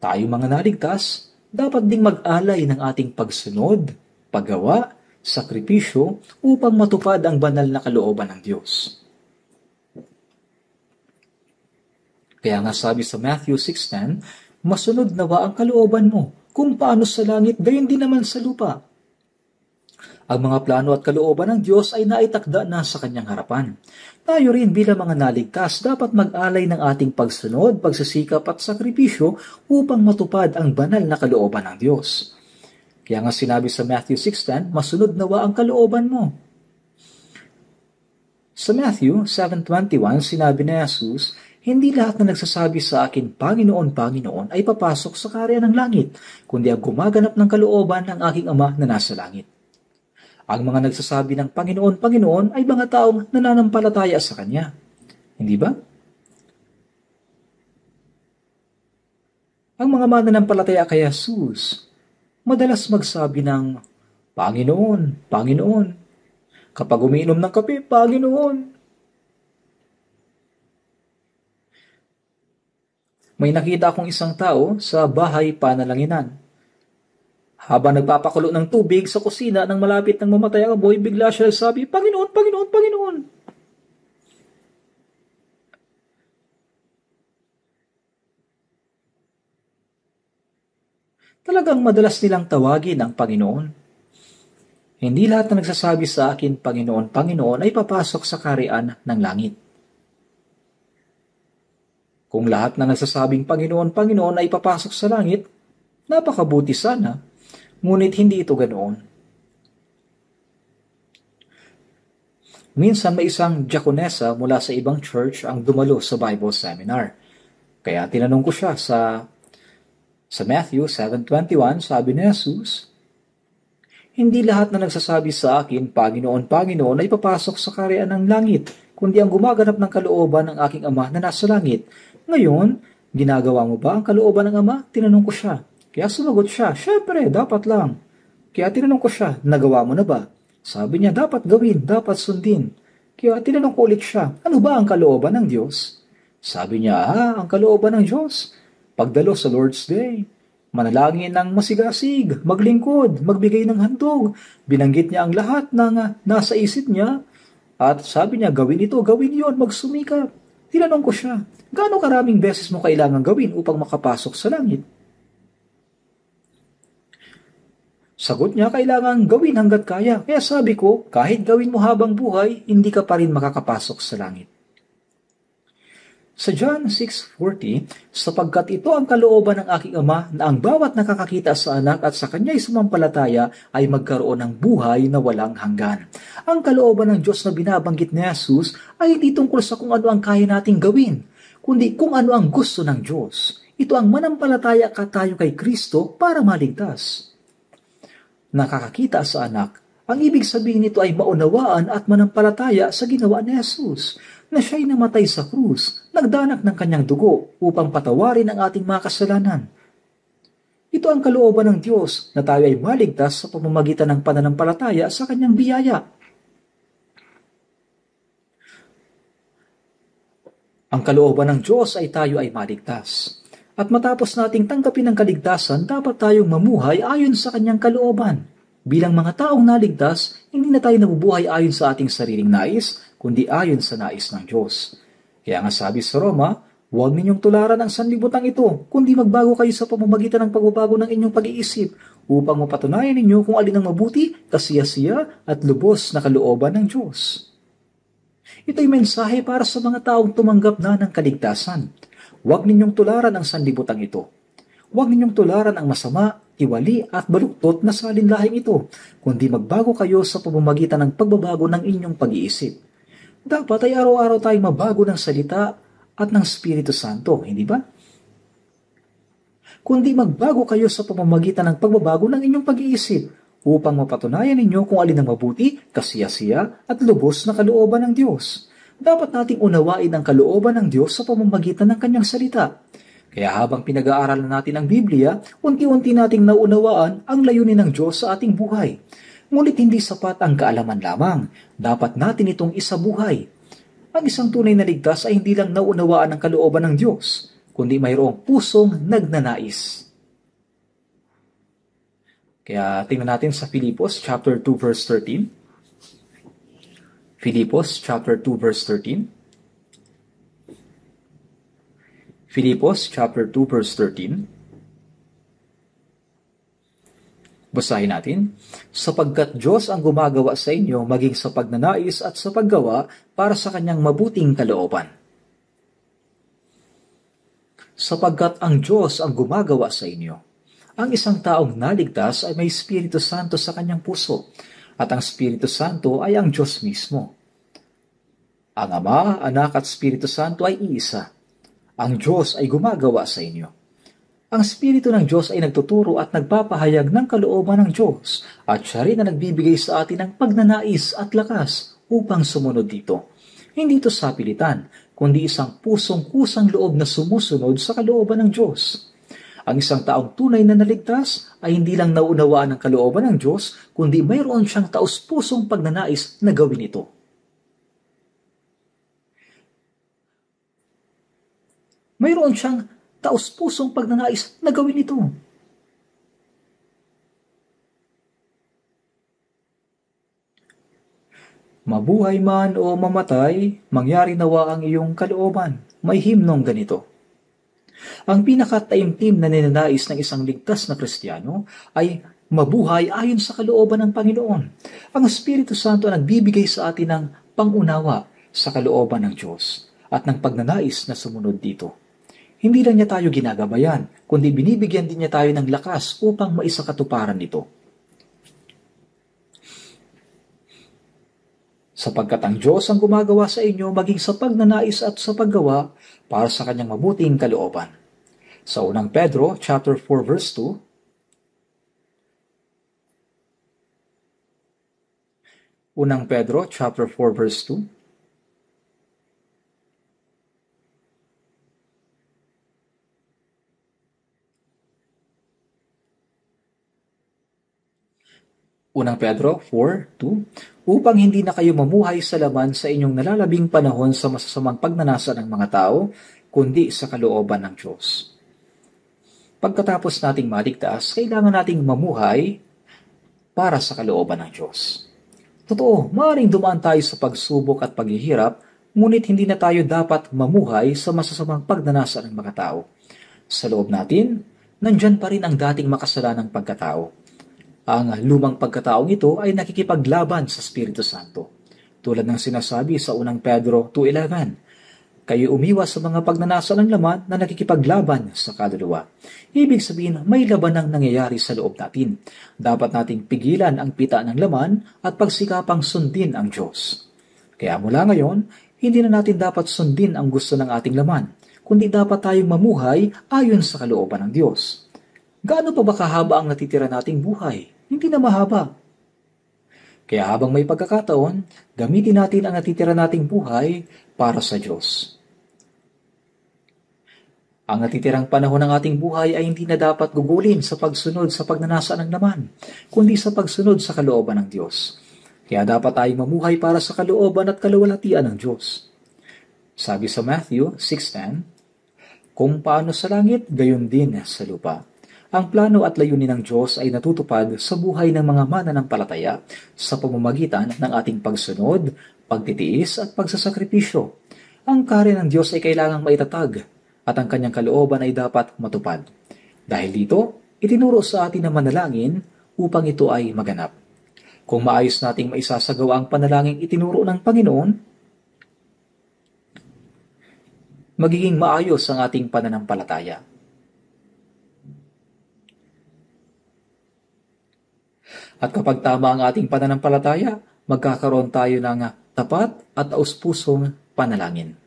Tayo mga naligtas, dapat ding mag-alay ng ating pagsunod, paggawa, sakripisyo upang matupad ang banal na kalooban ng Diyos. Kaya nga sabi sa Matthew 6:10, masunod nawa ang kalooban mo, kung paano sa langit, gayon din naman sa lupa. Ang mga plano at kalooban ng Diyos ay naitakda na sa kanyang harapan. Tayo rin bilang mga naligtas dapat mag-alay ng ating pagsunod, pagsisikap at sakripisyo upang matupad ang banal na kalooban ng Diyos. Kaya nga sinabi sa Matthew 6:10, masunod nawa ang kalooban mo. Sa Matthew 7:21, sinabi ni Jesus, hindi lahat na nagsasabi sa akin, Panginoon, Panginoon, ay papasok sa kaharian ng langit, kundi ang gumaganap ng kalooban ng aking Ama na nasa langit. Ang mga nagsasabi ng Panginoon, Panginoon ay mga taong nananampalataya sa Kanya. Hindi ba? Ang mga mananampalataya kay Jesus, madalas magsabi ng, Panginoon, Panginoon. Kapag umiinom ng kape, Panginoon. May nakita akong isang tao sa bahay panalanginan. Habang nagpapakulo ng tubig sa kusina nang malapit ng mamatay ang amoy, bigla siya nagsabi, Panginoon, Panginoon, Panginoon. Talagang madalas nilang tawagin ang Panginoon. Hindi lahat na nagsasabi sa akin, Panginoon, Panginoon, ay papasok sa kaharian ng langit. Kung lahat na nagsasabing Panginoon, Panginoon ay papasok sa langit, napakabuti sana, ngunit hindi ito ganoon. Minsan may isang diakonesa mula sa ibang church ang dumalo sa Bible seminar. Kaya tinanong ko siya sa Matthew 7:21, sabi ni Jesus, hindi lahat na nagsasabi sa akin, Panginoon, Panginoon, ay papasok sa kaharian ng langit, kundi ang gumaganap ng kalooban ng aking Ama na nasa langit. Ngayon, ginagawa mo ba ang kalooban ng Ama? Tinanong ko siya. Kaya sumagot siya, syempre, dapat lang. Kaya tinanong ko siya, nagawa mo na ba? Sabi niya, dapat gawin, dapat sundin. Kaya tinanong ko ulit siya, ano ba ang kalooban ng Diyos? Sabi niya, ang kalooban ng Diyos, pagdalo sa Lord's Day, manalangin ng masigasig, maglingkod, magbigay ng handog. Binanggit niya ang lahat ng nasa isip niya. At sabi niya, gawin ito, gawin yon, magsumikap. Tinanong ko siya, gaano karaming beses mo kailangan gawin upang makapasok sa langit? Sagot niya, kailangan gawin hanggat kaya. Kaya sabi ko, kahit gawin mo habang buhay, hindi ka pa rin makakapasok sa langit. Sa John 6:40, sapagkat ito ang kalooban ng aking Ama na ang bawat nakakakita sa anak at sa kanya'y sumampalataya ay magkaroon ng buhay na walang hanggan. Ang kalooban ng Diyos na binabanggit ni Jesus ay hindi tungkol sa kung ano ang kaya nating gawin, kundi kung ano ang gusto ng Diyos. Ito ang manampalataya ka tayo kay Kristo para maligtas. Nakakakita sa anak, ang ibig sabihin nito ay maunawaan at manampalataya sa ginawa ni Jesus, na siya'y namatay sa krus, nagdanak ng kanyang dugo upang patawarin ang ating mga kasalanan. Ito ang kalooban ng Diyos na tayo ay maligtas sa pamamagitan ng pananampalataya sa kanyang biyaya. Ang kalooban ng Diyos ay tayo ay maligtas. At matapos nating tanggapin ang kaligtasan, dapat tayong mamuhay ayon sa kanyang kalooban. Bilang mga taong naligtas, hindi na tayo nabubuhay ayon sa ating sariling nais, kundi ayon sa nais ng Diyos. Kaya nga sabi sa Roma, huwag ninyong tularan ang sanlibutan ito, kundi magbago kayo sa pamamagitan ng pagbabago ng inyong pag-iisip, upang mapatunayan ninyo kung alin ang mabuti, kasiyasiya at lubos na kalooban ng Diyos. Ito'y mensahe para sa mga taong tumanggap na ng kaligtasan. Huwag ninyong tularan ang sanlibutan ito. Huwag ninyong tularan ang masama, tiwali at baluktot na salinlahing ito, kundi magbago kayo sa pamamagitan ng pagbabago ng inyong pag-iisip. Dapat ay araw-araw tayong mabago ng salita at ng Espiritu Santo, hindi ba? Kundi magbago kayo sa pamamagitan ng pagbabago ng inyong pag-iisip upang mapatunayan ninyo kung alin ang mabuti, kasiyasiya at lubos na kalooban ng Diyos. Dapat nating unawain ang kalooban ng Diyos sa pamamagitan ng kanyang salita. Kaya habang pinag-aaralan natin ang Biblia, unti-unti nating naunawaan ang layunin ng Diyos sa ating buhay. Ngunit hindi sapat ang kaalaman lamang. Dapat natin itong isabuhay. Ang isang tunay na ligtas ay hindi lang naunawaan ang kalooban ng Diyos, kundi mayroong pusong nagnanais. Kaya tingnan natin sa Filipos chapter 2 verse 13. Filipos chapter 2 verse 13. Filipos chapter 2 verse 13. Basahin natin, sapagkat Diyos ang gumagawa sa inyo maging sa pagnanais at sa paggawa para sa kanyang mabuting kalooban. Sapagkat ang Diyos ang gumagawa sa inyo. Ang isang taong naligtas ay may Espiritu Santo sa kanyang puso, at ang Espiritu Santo ay ang Diyos mismo. Ang Ama, Anak at Espiritu Santo ay iisa. Ang Diyos ay gumagawa sa inyo. Ang Espiritu ng Diyos ay nagtuturo at nagpapahayag ng kalooban ng Diyos, at siya rin na nagbibigay sa atin ng pagnanais at lakas upang sumunod dito. Hindi ito sapilitan, kundi isang pusong kusang loob na sumusunod sa kalooban ng Diyos. Ang isang taong tunay na naligtas ay hindi lang naunawaan ang kalooban ng Diyos, kundi mayroon siyang taus-pusong pagnanais na gawin ito. Mayroon siyang taus-pusong pagnanais na gawin ito. Mabuhay man o mamatay, mangyari nawa ang iyong kalooban. May himnong ganito. Ang pinakataimtim na ninanais ng isang ligtas na Kristiyano ay mabuhay ayon sa kalooban ng Panginoon. Ang Espiritu Santo ang nagbibigay sa atin ng pangunawa sa kalooban ng Diyos at ng pagnanais na sumunod dito. Hindi lang niya tayo ginagabayan, kundi binibigyan din niya tayo ng lakas upang maisakatuparan nito. Sapagkat ang Diyos ang gumagawa sa inyo maging sa pagnanais at sa paggawa para sa kanyang mabuting kalooban. Sa unang Pedro, chapter 4, verse 2, unang Pedro, chapter 4, verse 2, unang Pedro 4:2, upang hindi na kayo mamuhay sa laman sa inyong nalalabing panahon sa masasamang pagnanasa ng mga tao, kundi sa kalooban ng Diyos. Pagkatapos nating maligtas, kailangan nating mamuhay para sa kalooban ng Diyos. Totoo, maaaring dumaan tayo sa pagsubok at paghihirap, ngunit hindi na tayo dapat mamuhay sa masasamang pagnanasa ng mga tao. Sa loob natin, nandyan pa rin ang dating makasalanang pagkatao. Ang lumang pagkataong ito ay nakikipaglaban sa Espiritu Santo. Tulad ng sinasabi sa unang Pedro 2:11, kayo umiwas sa mga pagnanasa ng laman na nakikipaglaban sa kaluluwa. Ibig sabihin, may labanang nangyayari sa loob natin. Dapat nating pigilan ang pita ng laman at pagsikapang sundin ang Diyos. Kaya mula ngayon, hindi na natin dapat sundin ang gusto ng ating laman, kundi dapat tayong mamuhay ayon sa kalooban ng Diyos. Gaano pa ba kahaba ang natitira nating buhay? Hindi na mahaba. Kaya habang may pagkakataon, gamitin natin ang natitira nating buhay para sa Diyos. Ang natitirang panahon ng ating buhay ay hindi na dapat gugulin sa pagsunod sa pagnanasa ng laman, kundi sa pagsunod sa kalooban ng Diyos. Kaya dapat tayong mamuhay para sa kalooban at kaluwalhatian ng Diyos. Sabi sa Matthew 6:10, kung paano sa langit, gayon din sa lupa. Ang plano at layunin ng Diyos ay natutupad sa buhay ng mga mananampalataya sa pamamagitan ng ating pagsunod, pagtitiis at pagsasakripisyo. Ang kaharian ng Diyos ay kailangang maitatag at ang kanyang kalooban ay dapat matupad. Dahil dito, itinuro sa atin ang manalangin upang ito ay maganap. Kung maayos nating maisasagawa ang panalangin itinuro ng Panginoon, magiging maayos ang ating pananampalataya. At kapag tama ang ating pananampalataya, magkakaroon tayo ng tapat at taus-pusong panalangin.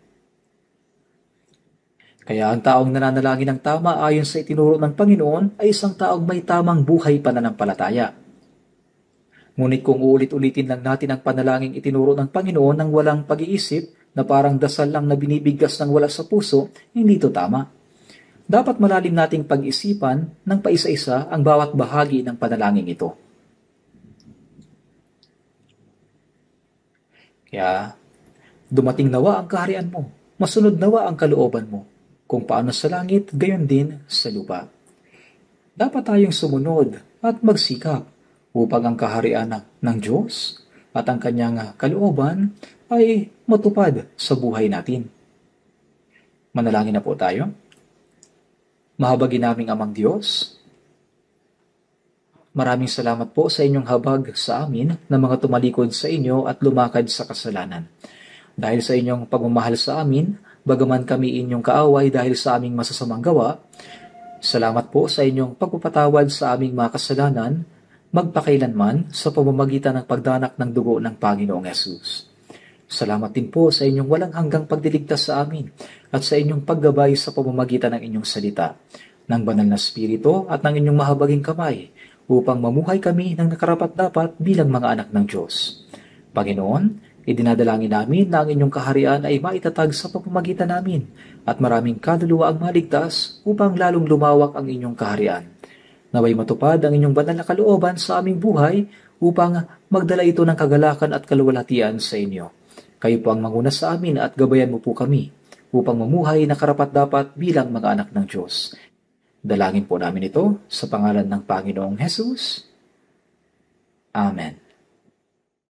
Kaya ang taong nananalangin ng tama ayon sa itinuro ng Panginoon ay isang taong may tamang buhay pananampalataya. Ngunit kung uulit-ulitin lang natin ang panalangin itinuro ng Panginoon ng walang pag-iisip na parang dasal lang na binibigkas ng wala sa puso, hindi ito tama. Dapat malalim nating pag-isipan ng paisa-isa ang bawat bahagi ng panalangin ito. Kaya, dumating nawa ang kaharian mo, masunod nawa ang kalooban mo, kung paano sa langit, gayon din sa lupa. Dapat tayong sumunod at magsikap upang ang kaharian ng Diyos at ang kanyang kalooban ay matupad sa buhay natin. Manalangin na po tayo. Mahabagin naming Amang Diyos, maraming salamat po sa inyong habag sa amin na mga tumalikod sa inyo at lumakad sa kasalanan. Dahil sa inyong pagmamahal sa amin, bagaman kami inyong kaaway dahil sa aming masasamang gawa, salamat po sa inyong pagpapatawad sa aming mga kasalanan, magpakailanman sa pamamagitan ng pagdanak ng dugo ng Panginoong Hesus. Salamat din po sa inyong walang hanggang pagdiligtas sa amin at sa inyong paggabay sa pamamagitan ng inyong salita, ng banal na spirito at ng inyong mahabaging kamay, upang mamuhay kami ng nakarapat-dapat bilang mga anak ng Diyos. Panginoon, idinadalangin namin na ang inyong kaharian ay maitatag sa pamamagitan namin at maraming kaluluwa ang maligtas upang lalong lumawak ang inyong kaharian. Naway matupad ang inyong banal na kalooban sa aming buhay upang magdala ito ng kagalakan at kaluwalhatian sa inyo. Kayo po ang manguna sa amin at gabayan mo po kami upang mamuhay na karapat-dapat bilang mga anak ng Diyos. Dalangin po namin ito sa pangalan ng Panginoong Hesus. Amen.